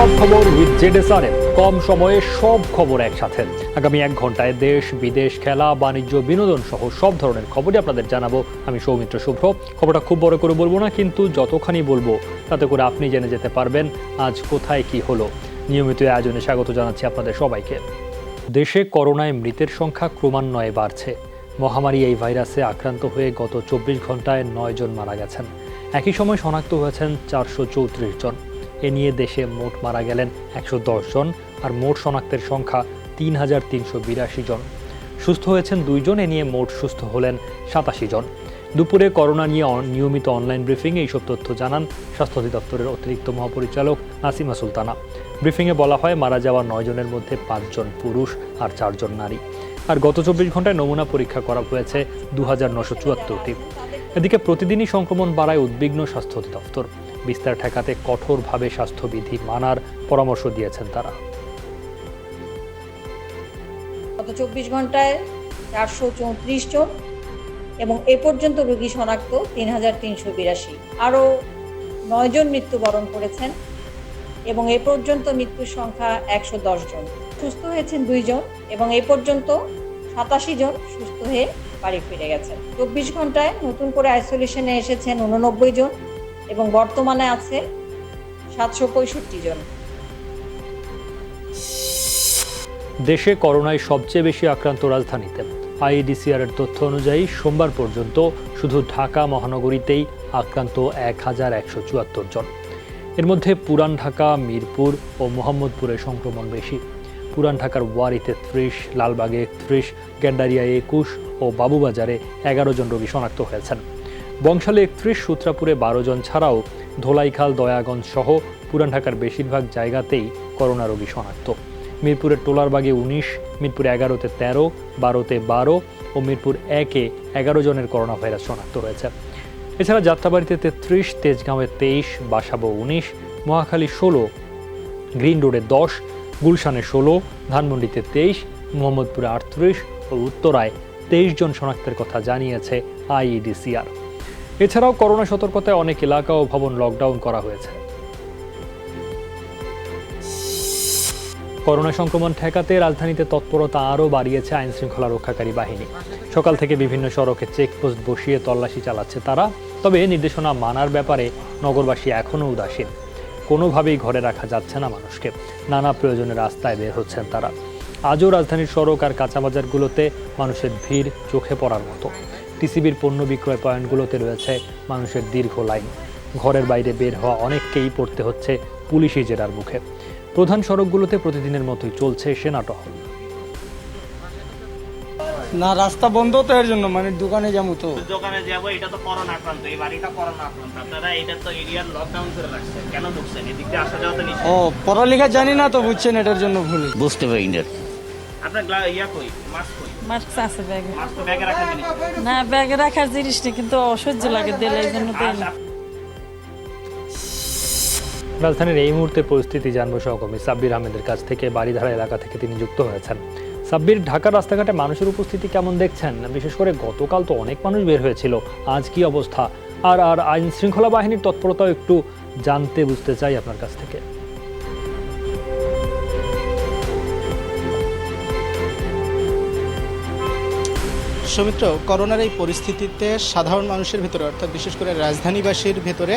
সব খবর with ZSRM, কম সময়ে সব খবর একসাথে। আগামী 1 ঘন্টায় দেশ বিদেশ, খেলা, বাণিজ্য, বিনোদন সহ সব ধরনের খবরই আপনাদের জানাবো। আমি সৌমিত্র শুভ্র। খবরটা খুব বড় করে বলবো না, কিন্তু যতখানি বলবো তাতে করে আপনি জেনে যেতে পারবেন আজ কোথায় কি হলো। নিয়মিত আয়োজনে স্বাগত জানাচ্ছি আপনাদের সবাইকে। দেশে করোনায় মৃতের সংখ্যা ক্রমান্বয়ে বাড়ছে। মহামারী এই ভাইরাসে আক্রান্ত হয়ে গত 24 ঘন্টায় 9 জন মারা গেছেন। একই সময় শনাক্ত হয়েছেন 434 জন। এ নিয়ে দেশে মোট মারা গেলেন 110 জন, আর মোট শনাক্তের সংখ্যা 3382 জন। সুস্থ হয়েছেন 2 জন, এ নিয়ে মোট সুস্থ হলেন 87 জন। দুপুরে করোনা নিয়ে নিয়মিত অনলাইন ব্রিফিংয়ে এইসব তথ্য জানান স্বাস্থ্য অধিদপ্তরের অতিরিক্ত মহাপরিচালক নাসিমা সুলতানা। ব্রিফিংয়ে বলা হয়, মারা যাওয়া 9 জনের মধ্যে 5 জন পুরুষ আর 4 জন নারী। আর গত 24 ঘন্টায় নমুনা পরীক্ষা করা হয়েছে 2974টি। এদিকে প্রতিদিনই সংক্রমণ বাড়ায় উদ্বিগ্ন স্বাস্থ্য অধিদপ্তর। বিস্তার ঠেকাতে কঠোরভাবে স্বাস্থ্যবিধি মানার পরামর্শ দিয়েছেন তারা। গত 24 ঘন্টায় 434 জন এবং এ পর্যন্ত রোগী শনাক্ত 3382। আরও 9 জন মৃত্যুবরণ করেছেন এবং এ পর্যন্ত মৃত্যুর সংখ্যা 110 জন। সুস্থ হয়েছেন 2 জন এবং এ পর্যন্ত 87 জন সুস্থ হয়ে বাড়ি ফিরে গেছেন। 24 ঘন্টায় নতুন করে আইসোলেশনে এসেছেন 89 জন এবং বর্তমানে আছে 765 জন। দেশে করোনায় সবচেয়ে বেশি আক্রান্ত রাজধানীতে। আইইডিসিআর এর তথ্য অনুযায়ী সোমবার পর্যন্ত শুধু ঢাকা মহানগরীতেই আক্রান্ত 1174 জন। এর মধ্যে পুরান ঢাকা, মিরপুর ও মোহাম্মদপুরে সংক্রমণ বেশি। পুরান ঢাকার ওয়ারিতে 30, লালবাগে 31, গেন্ডারিয়ায় 21 ও বাবুবাজারে 11 জন রোগী শনাক্ত হয়েছেন। বংশালে 31, সূত্রাপুরে 12 জন ছাড়াও ধোলাইখাল, দয়াগঞ্জ সহ পুরান ঢাকার বেশিরভাগ জায়গাতেই করোনা রোগী শনাক্ত। মিরপুরের টোলারবাগে 19, মিরপুর 11-তে 13, 12-তে 12 ও মিরপুর 1-এ 11 জনের করোনা ভাইরাস শনাক্ত হয়েছে। এছাড়া যাত্রাবাড়িতে 33, তেজগাঁওয়ে 23, বাসাবো 19, মহাখালী 16, গ্রিন রোডে 10, গুলশানে 16, ধানমন্ডিতে 23, মোহাম্মদপুরে 38 ও উত্তরায় 23 জন শনাক্তের কথা জানিয়েছে আইইডিসিআর। এছাড়াও করোনা সতর্কতায় অনেক এলাকা ও ভবন লকডাউন করা হয়েছে। করোনা সংক্রমণ ঠেকাতে রাজধানীতে তৎপরতা আরও বাড়িয়েছে আইন শৃঙ্খলা রক্ষাকারী বাহিনী। সকাল থেকে বিভিন্ন সড়কে চেকপোস্ট বসিয়ে তল্লাশি চালাচ্ছে তারা। তবে নির্দেশনা মানার ব্যাপারে নগরবাসী এখনও উদাসীন। কোনোভাবেই ঘরে রাখা যাচ্ছে না মানুষকে। নানা প্রয়োজনে রাস্তায় বের হচ্ছেন তারা। আজও রাজধানীর সড়ক আর কাঁচাবাজারগুলোতে মানুষের ভিড় চোখে পড়ার মতো। টিসিবির পণ্য বিক্রয় পয়েন্টগুলোতে রয়েছে মানুষের দীর্ঘ লাইন। ঘরের বাইরে বের হওয়া অনেককেই পড়তে হচ্ছে পুলিশি জেরার মুখে। প্রধান সড়কগুলোতে প্রতিদিনের মতোই চলছে সেনা টহল। না, রাস্তা বন্ধ তো, এর জন্য মানে দোকানে যাবো তো। দোকানে যাবো, এটা তো করোনা আক্রান্ত, এই বাড়িটা করোনা আক্রান্ত। আপনারা এটা তো এরিয়ার লকডাউন করে রাখছেন, কেন ঢুকছেন? এদিক দিয়ে আসা যাওয়া তো নিষেধ। ও, পড়ালেখা জানি না তো, বুঝছেন, এটার জন্য ভুল বুঝতে পারি না। আপনার ইয়া কই, মাস্ক কই? মাস্ক আছে ব্যাগে। মাস্ক তো ব্যাগে রাখার জিনিস না, ব্যাগে রাখার জিনিস নেই, কিন্তু অসহ্য লাগে দিলে, এই জন্য দেয় না। রাজধানীর এই মুহূর্তে পরিস্থিতি জানবো সহকর্মী সাব্বির আহমেদের কাছ থেকে। বাড়িধারা এলাকা থেকে তিনি যুক্ত হয়েছেন। সাব্বির, ঢাকার রাস্তাঘাটে মানুষের উপস্থিতি কেমন দেখছেন? বিশেষ করে গতকাল তো অনেক মানুষ বের হয়েছিল, আজ কি অবস্থা? আর আইন শৃঙ্খলা বাহিনীর তৎপরতাও একটু জানতে বুঝতে চাই আপনার কাছ থেকে। সৌমিত্র, করোনার এই পরিস্থিতিতে সাধারণ মানুষের ভেতরে, অর্থাৎ বিশেষ করে রাজধানীবাসীর ভেতরে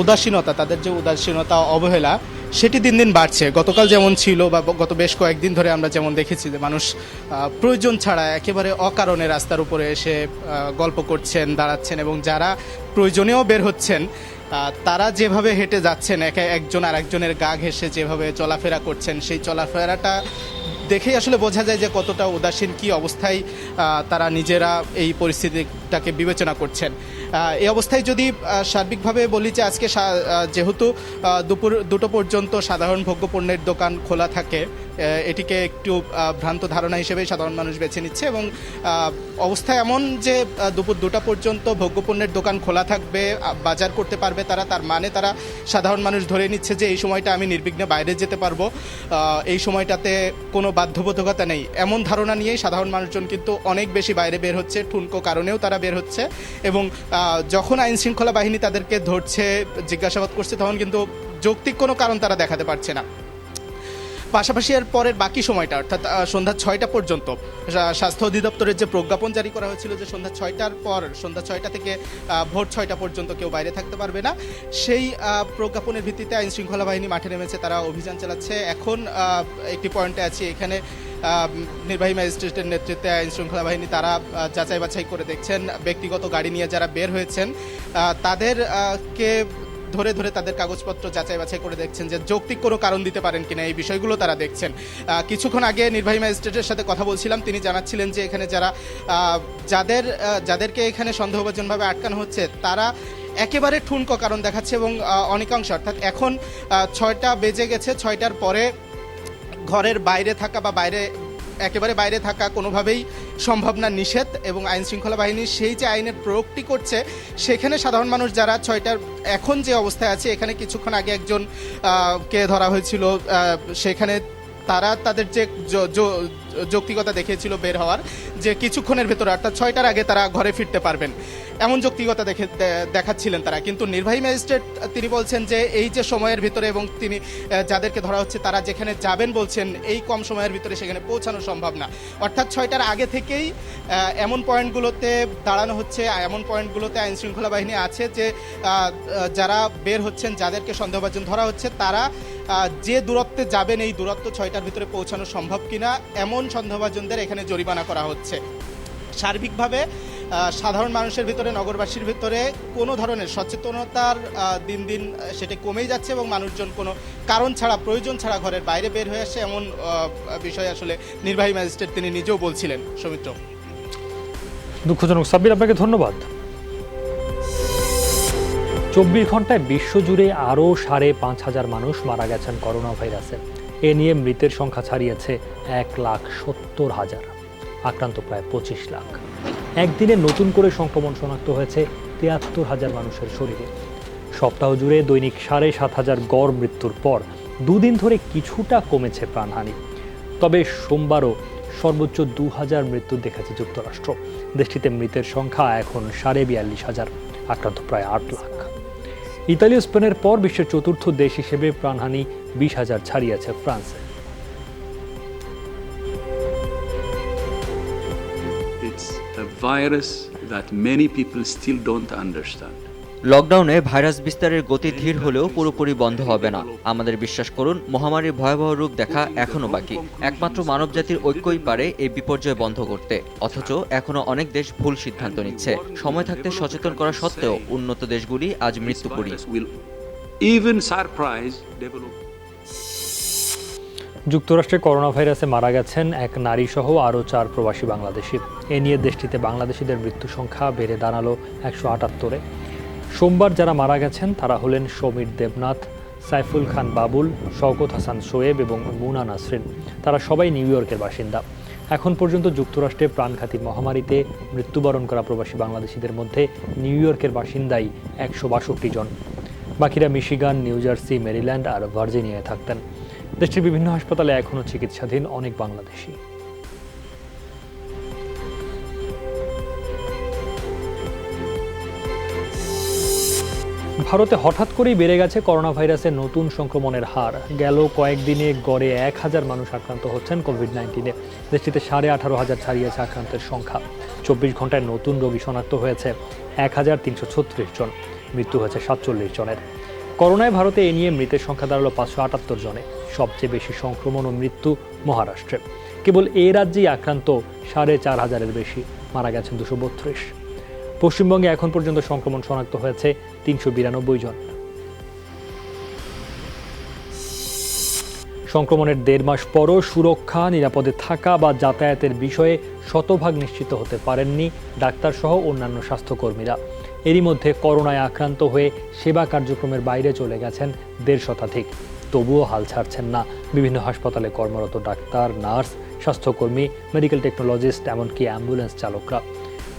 উদাসীনতা, তাদের যে উদাসীনতা, অবহেলা, সেটি দিন দিন বাড়ছে। গতকাল যেমন ছিল বা গত বেশ কয়েকদিন ধরে আমরা যেমন দেখেছি যে মানুষ প্রয়োজন ছাড়া একেবারে অকারণে রাস্তার উপরে এসে গল্প করছেন, দাঁড়াচ্ছেন, এবং যারা প্রয়োজনেও বের হচ্ছেন তারা যেভাবে হেঁটে যাচ্ছেন, একজন আর একজনের গা ঘেঁষে যেভাবে চলাফেরা করছেন, সেই চলাফেরাটা দেখেই আসলে বোঝা যায় যে কতটা উদাসীন, কি অবস্থায় তারা নিজেরা এই পরিস্থিতিটাকে বিবেচনা করছেন। এই অবস্থায় যদি সার্বিকভাবে বলি যে আজকে যেহেতু দুপুর 2টো পর্যন্ত সাধারণ ভোগ্যপণ্যের দোকান খোলা থাকে, এটিকে একটু ভ্রান্ত ধারণা হিসেবেই সাধারণ মানুষ বেছে নিচ্ছে, এবং অবস্থা এমন যে দুপুর 2টা পর্যন্ত ভোগ্যপণ্যের দোকান খোলা থাকবে, বাজার করতে পারবে তারা, তার মানে তারা সাধারণ মানুষ ধরে নিচ্ছে যে এই সময়টা আমি নির্বিঘ্নে বাইরে যেতে পারবো, এই সময়টাতে কোনো বাধ্যবাধকতা নেই। এমন ধারণা নিয়েই সাধারণ মানুষজন কিন্তু অনেক বেশি বাইরে বের হচ্ছে, ঠুনকো কারণেও তারা বের হচ্ছে, এবং যখন আইন শৃঙ্খলা বাহিনী তাদেরকে ধরছে, জিজ্ঞাসাবাদ করছে, তখন কিন্তু যৌক্তিক কোনো কারণ তারা দেখাতে পারছে না। পাশাপাশি এর পরের বাকি সময়টা অর্থাৎ সন্ধ্যা 6টা পর্যন্ত স্বাস্থ্য অধিদপ্তরের যে প্রজ্ঞাপন জারি করা হয়েছিল যে সন্ধ্যা 6টার পর সন্ধ্যা 6টা থেকে ভোর 6টা পর্যন্ত কেউ বাইরে থাকতে পারবে না, সেই প্রজ্ঞাপনের ভিত্তিতে আইন শৃঙ্খলা বাহিনী মাঠে নেমেছে, তারা অভিযান চালাচ্ছে। এখন একটি পয়েন্টে আছি, এখানে নির্বাহী ম্যাজিস্ট্রেটের নেতৃত্বে আইন শৃঙ্খলা বাহিনী তারা যাচাই বাছাই করে দেখছেন ব্যক্তিগত গাড়ি নিয়ে যারা বের হয়েছেন তাদেরকে ধরে ধরে তাদের কাগজপত্র যাচাই বাছাই করে দেখছেন যে যৌক্তিক কোনো কারণ দিতে পারেন কিনা, এই বিষয়গুলো তারা দেখছেন। কিছুক্ষণ আগে নির্বাহী ম্যাজিস্ট্রেটের সাথে কথা বলছিলাম, তিনি জানাচ্ছিলেন যে এখানে যারা যাদেরকে এখানে সন্দেহভাজনভাবে আটকানো হচ্ছে তারা একেবারে ঠুনকো কারণ দেখাচ্ছে এবং অনেকাংশ অর্থাৎ এখন 6টা বেজে গেছে, 6টার পরে ঘরের বাইরে থাকা বা একেবারে বাইরে থাকা কোনোভাবেই সম্ভব না, নিষেধ। এবং আইন শৃঙ্খলা বাহিনী সেই যে আইনের প্রয়োগটি করছে সেখানে সাধারণ মানুষ যারা 6টার এখন যে অবস্থায় আছে, এখানে কিছুক্ষণ আগে একজন কে ধরা হয়েছিল, সেখানে তারা তাদের যে যৌক্তিকতা দেখিয়েছিল বের হওয়ার, যে কিছুক্ষণের ভেতরে অর্থাৎ 6টার আগে তারা ঘরে ফিরতে পারবেন, এমন যৌক্তিকতা দেখাচ্ছিলেন তারা। কিন্তু নির্বাহী ম্যাজিস্ট্রেট তিনি বলছেন যে এই যে সময়ের ভিতরে এবং তিনি যাদেরকে ধরা হচ্ছে তারা যেখানে যাবেন বলছেন এই কম সময়ের ভিতরে সেখানে পৌঁছানো সম্ভব না। অর্থাৎ 6টার আগে থেকেই এমন পয়েন্টগুলোতে দাঁড়ানো হচ্ছে, এমন পয়েন্টগুলোতে আইন শৃঙ্খলা বাহিনী আছে যে যারা বের হচ্ছেন, যাদেরকে সন্দেহভাজন ধরা হচ্ছে, তারা যে দূরত্বে যাবেন এই দূরত্ব 6টার ভিতরে পৌঁছানো সম্ভব কিনা এমন সন্দেহভাজনদের এখানে জরিমানা করা হচ্ছে। সার্বিকভাবে সাধারণ মানুষের ভিতরে, নগরবাসীর ভিতরে কোনো ধরনের সচেতনতার দিন দিন সেটা কমেই যাচ্ছে এবং মানুষজন কোনো কারণ ছাড়া, প্রয়োজন ছাড়া ঘরের বাইরে বের হয়ে আসে, এমন বিষয় আসলে নির্বাহী ম্যাজিস্ট্রেট তিনি নিজেও বলছিলেন। সৌমিত্র। দুঃখজনক। সাব্বির, আপনাকে ধন্যবাদ। 24 ঘন্টায় বিশ্বজুড়ে আরও 5,500 মানুষ মারা গেছেন করোনা ভাইরাসে। এ নিয়ে মৃতের সংখ্যা ছাড়িয়েছে 1,70,000, আক্রান্ত প্রায় 25 লাখ। একদিনে নতুন করে সংক্রমণ শনাক্ত হয়েছে 73,000 মানুষের শরীরে। সপ্তাহ জুড়ে দৈনিক 7,500 গড় মৃত্যুর পর দুদিন ধরে কিছুটা কমেছে প্রাণহানি। তবে সোমবারও সর্বোচ্চ 2,000 মৃত্যু দেখেছে যুক্তরাষ্ট্র। দেশটিতে মৃতের সংখ্যা এখন 42,500, আক্রান্ত প্রায় 8 লাখ। ইতালি ও স্পেনের পর বিশ্বের চতুর্থ দেশ হিসেবে প্রাণহানি 20,000 ছাড়িয়েছে ফ্রান্সে। It's a virus that many people still don't understand. লকডাউনে ভাইরাস বিস্তারের গতি ধীর হলেও পুরোপুরি বন্ধ হবে না। আমাদের বিশ্বাস করুন, মহামারীর ভয়াবহ রূপ দেখা এখনো বাকি। একমাত্র মানবজাতির ঐক্যই পারে এই বিপর্যয় বন্ধ করতে। অথচ এখনো অনেক দেশ ভুল সিদ্ধান্ত নিচ্ছে। সময় থাকতে সচেতন করা সত্ত্বেও উন্নত দেশগুলি আজ মৃত্যুপুরী। Even surprise develop. যুক্তরাষ্ট্রে করোনা ভাইরাসে মারা গেছেন এক নারী সহ আরও 4 প্রবাসী বাংলাদেশি। এ নিয়ে দেশটিতে বাংলাদেশিদের মৃত্যু সংখ্যা বেড়ে দাঁড়ালো 178-এ। সোমবার যারা মারা গেছেন তারা হলেন সমীর দেবনাথ, সাইফুল খান বাবুল, শওকত হাসান শোয়েব এবং মুনা নাসরিন। তারা সবাই নিউ ইয়র্কের বাসিন্দা। এখন পর্যন্ত যুক্তরাষ্ট্রে প্রাণঘাতী মহামারীতে মৃত্যুবরণ করা প্রবাসী বাংলাদেশিদের মধ্যে নিউ ইয়র্কের বাসিন্দাই 162 জন। বাকিরা মিশিগান, নিউ জার্সি, মেরিল্যান্ড আর ভার্জিনিয়ায় থাকতেন। দেশটির বিভিন্ন হাসপাতালে এখনও চিকিৎসাধীন অনেক বাংলাদেশি। ভারতে হঠাৎ করেই বেড়ে গেছে করোনা ভাইরাসের নতুন সংক্রমণের হার। গেল কয়েকদিনে গড়ে 1,000 মানুষ আক্রান্ত হচ্ছেন কোভিড-19-এ। দেশটিতে 18,500 ছাড়িয়েছে আক্রান্তের সংখ্যা। 24 ঘন্টায় নতুন রোগী শনাক্ত হয়েছে 1,336 জন, মৃত্যু হয়েছে 47 জনের। করোনায় ভারতে এ নিয়ে মৃতের সংখ্যা দাঁড়ালো 578 জনে। সবচেয়ে বেশি সংক্রমণ ও মৃত্যু মহারাষ্ট্রে। কেবল এই রাজ্যেই আক্রান্ত 4,500-এর বেশি, মারা গেছেন 232। পশ্চিমবঙ্গে এখন পর্যন্ত সংক্রমণ শনাক্ত হয়েছে 392 জন। সংক্রমণের 1.5 মাস পরও সুরক্ষা, নিরাপদে থাকা বা যাতায়াতের বিষয়ে শতভাগ নিশ্চিত হতে পারেননি ডাক্তারসহ অন্যান্য স্বাস্থ্যকর্মীরা। এরই মধ্যে করোনায় আক্রান্ত হয়ে সেবা কার্যক্রমের বাইরে চলে গেছেন 150 শতাধিক। তবুও হাল ছাড়ছেন না বিভিন্ন হাসপাতালে কর্মরত ডাক্তার, নার্স, স্বাস্থ্যকর্মী, মেডিকেল টেকনোলজিস্ট, এমনকি অ্যাম্বুলেন্স চালকরা।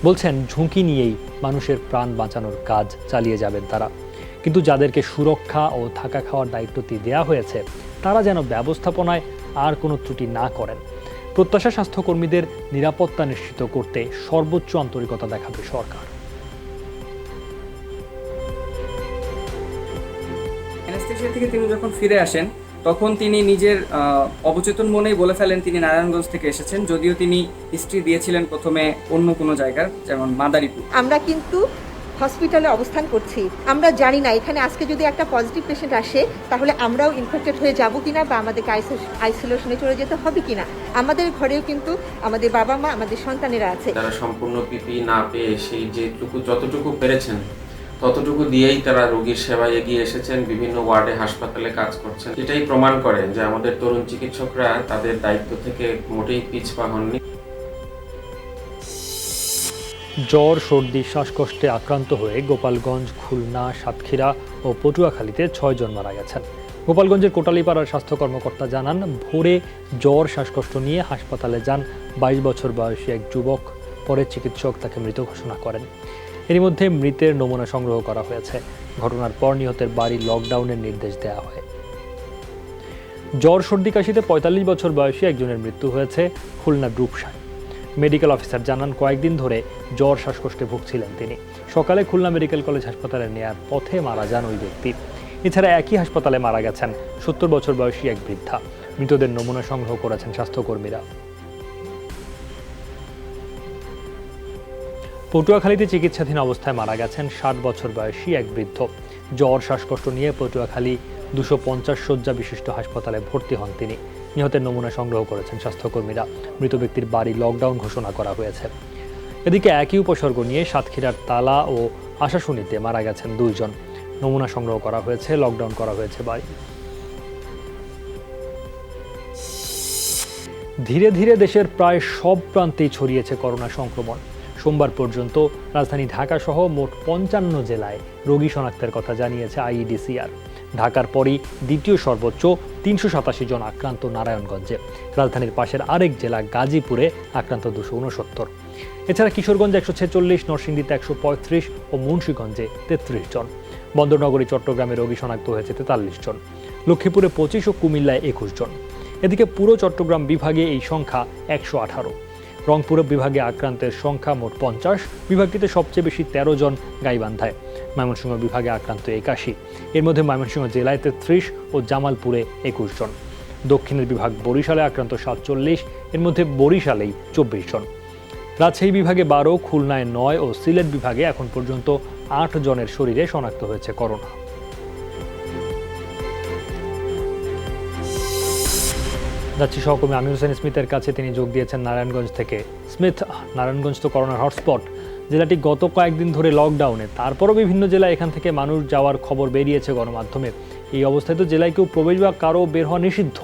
বলছেন ঝুঁকি নিয়েই মানুষের প্রাণ বাঁচানোর কাজ চালিয়ে যাবেন তারা। কিন্তু যাদেরকে সুরক্ষা ও থাকা খাওয়ার দায়িত্বটি দেওয়া হয়েছে তারা যেন ব্যবস্থাপনায় আর কোনো ত্রুটি না করেন। প্রত্যাশা স্বাস্থ্যকর্মীদের নিরাপত্তা নিশ্চিত করতে সর্বোচ্চ আন্তরিকতা দেখাবে সরকার। অ্যানেস্থেশিয়া থেকে তিনি যখন ফিরে আসেন তখন তিনি নিজের অবচেতন মনেই বলে ফেলেন তিনি নারায়ণগঞ্জ থেকে এসেছেন, যদিও তিনি হিস্ট্রি দিয়েছিলেন প্রথমে অন্য কোনো জায়গার, যেমন মাদারীপুর। আমরা কিন্তু হসপিটালে অবস্থান করছি, আমরা জানি না এখানে আজকে যদি একটা পজিটিভ পেশেন্ট আসে তাহলে আমরাও ইনফেক্টেড হয়ে যাব কিনা বা আমাদেরকে আইসোলেশনে চলে যেতে হবে কিনা। আমাদের ঘরেও কিন্তু আমাদের বাবা মা, আমাদের সন্তানেরা আছে। তারা সম্পূর্ণ পিপি না পেয়ে সেই যতটুকু পেরেছেন ততটুকু দিয়েই তারা রোগীর সেবায় এগিয়ে এসেছেন, বিভিন্ন ওয়ার্ডে হাসপাতালে কাজ করছেন। এটাই প্রমাণ করে যে আমাদের তরুণ চিকিৎসকরা তাদের দায়িত্ব থেকে মোটেই পিছপা হননি। জ্বর, সর্দি, শ্বাসকষ্টে আক্রান্ত হয়ে গোপালগঞ্জ, খুলনা, সাতক্ষীরা ও পটুয়াখালীতে 6 জন মারা গেছেন। গোপালগঞ্জের কোটালীপাড়ার স্বাস্থ্য কর্মকর্তা জানান, ভোরে জ্বর, শ্বাসকষ্ট নিয়ে হাসপাতালে যান 22 বছর বয়সী এক যুবক। পরে চিকিৎসক তাকে মৃত ঘোষণা করেন। এরই মধ্যে মৃতের নমুনা সংগ্রহ করা হয়েছে। ঘটনার পর নিহতের বাড়ি লকডাউনের নির্দেশ দেওয়া হয়। জ্বর, সর্দি, কাশিতে 45 বছর বয়সী একজনের মৃত্যু হয়েছে খুলনার রূপসায়। মেডিকেল অফিসার জানান, কয়েকদিন ধরে জ্বর, শ্বাসকষ্টে ভুগছিলেন তিনি। সকালে খুলনা মেডিকেল কলেজ হাসপাতালে নেয়ার পথে মারা যান ওই ব্যক্তি। এছাড়া একই হাসপাতালে মারা গেছেন 70 বছর বয়সী এক বৃদ্ধা। মৃতদের নমুনা সংগ্রহ করেছেন স্বাস্থ্যকর্মীরা। পটুয়াখালীতে চিকিৎসাধীন অবস্থায় মারা গেছেন 60 বছর বয়সী এক বৃদ্ধ। জ্বর, শ্বাসকষ্ট নিয়ে পটুয়াখালী 250 শয্যা বিশিষ্ট হাসপাতালে ভর্তি হন তিনি। নিহতের নমুনা সংগ্রহ করেছেন স্বাস্থ্যকর্মীরা। মৃত ব্যক্তির বাড়ি লকডাউন ঘোষণা করা হয়েছে। এদিকে একই উপসর্গ নিয়ে সাতক্ষীরার তালা ও আশাশুনিতে মারা গেছেন 2 জন। নমুনা সংগ্রহ করা হয়েছে, লকডাউন করা হয়েছে বাড়ি। ধীরে ধীরে দেশের প্রায় সব প্রান্তেই ছড়িয়েছে করোনা সংক্রমণ। সোমবার পর্যন্ত রাজধানী ঢাকা সহ মোট 55 জেলায় রোগী শনাক্তের কথা জানিয়েছে আইইডিসিআর। ঢাকার পরই দ্বিতীয় সর্বোচ্চ 387 জন আক্রান্ত নারায়ণগঞ্জে। রাজধানীর পাশের আরেক জেলা গাজীপুরে আক্রান্ত 269। এছাড়া কিশোরগঞ্জে 146, নরসিংদীতে 135 ও মুন্সিগঞ্জে 33 জন। বন্দরনগরী চট্টগ্রামে রোগী শনাক্ত হয়েছে 43 জন। লক্ষ্মীপুরে 25 ও কুমিল্লায় 21 জন। এদিকে পুরো চট্টগ্রাম বিভাগে এই সংখ্যা 118। রংপুর বিভাগে আক্রান্তের সংখ্যা মোট 50। বিভাগটিতে সবচেয়ে বেশি 13 জন গাইবান্ধায়। ময়মনসিংহ বিভাগে আক্রান্ত 81। এর মধ্যে ময়মনসিংহ জেলায় 33 ও জামালপুরে 21 জন। দক্ষিণের বিভাগ বরিশালে আক্রান্ত 47। এর মধ্যে বরিশালেই 24 জন। রাজশাহী বিভাগে 12, খুলনায় 9 ও সিলেট বিভাগে এখন পর্যন্ত 8 জনের শরীরে শনাক্ত হয়েছে করোনা। যাচ্ছি সহকর্মী আমির হোসেন স্মিথের কাছে, তিনি যোগ দিয়েছেন নারায়ণগঞ্জ থেকে। স্মিথ, নারায়ণগঞ্জ তো করোনার হটস্পট। জেলাটি গত কয়েকদিন ধরে লকডাউনে, তারপরও বিভিন্ন জেলায় এখান থেকে মানুষ যাওয়ার খবর বেরিয়েছে গণমাধ্যমে। এই অবস্থায় তো জেলায় কেউ প্রবেশ বা কারো বের হওয়া নিষিদ্ধ।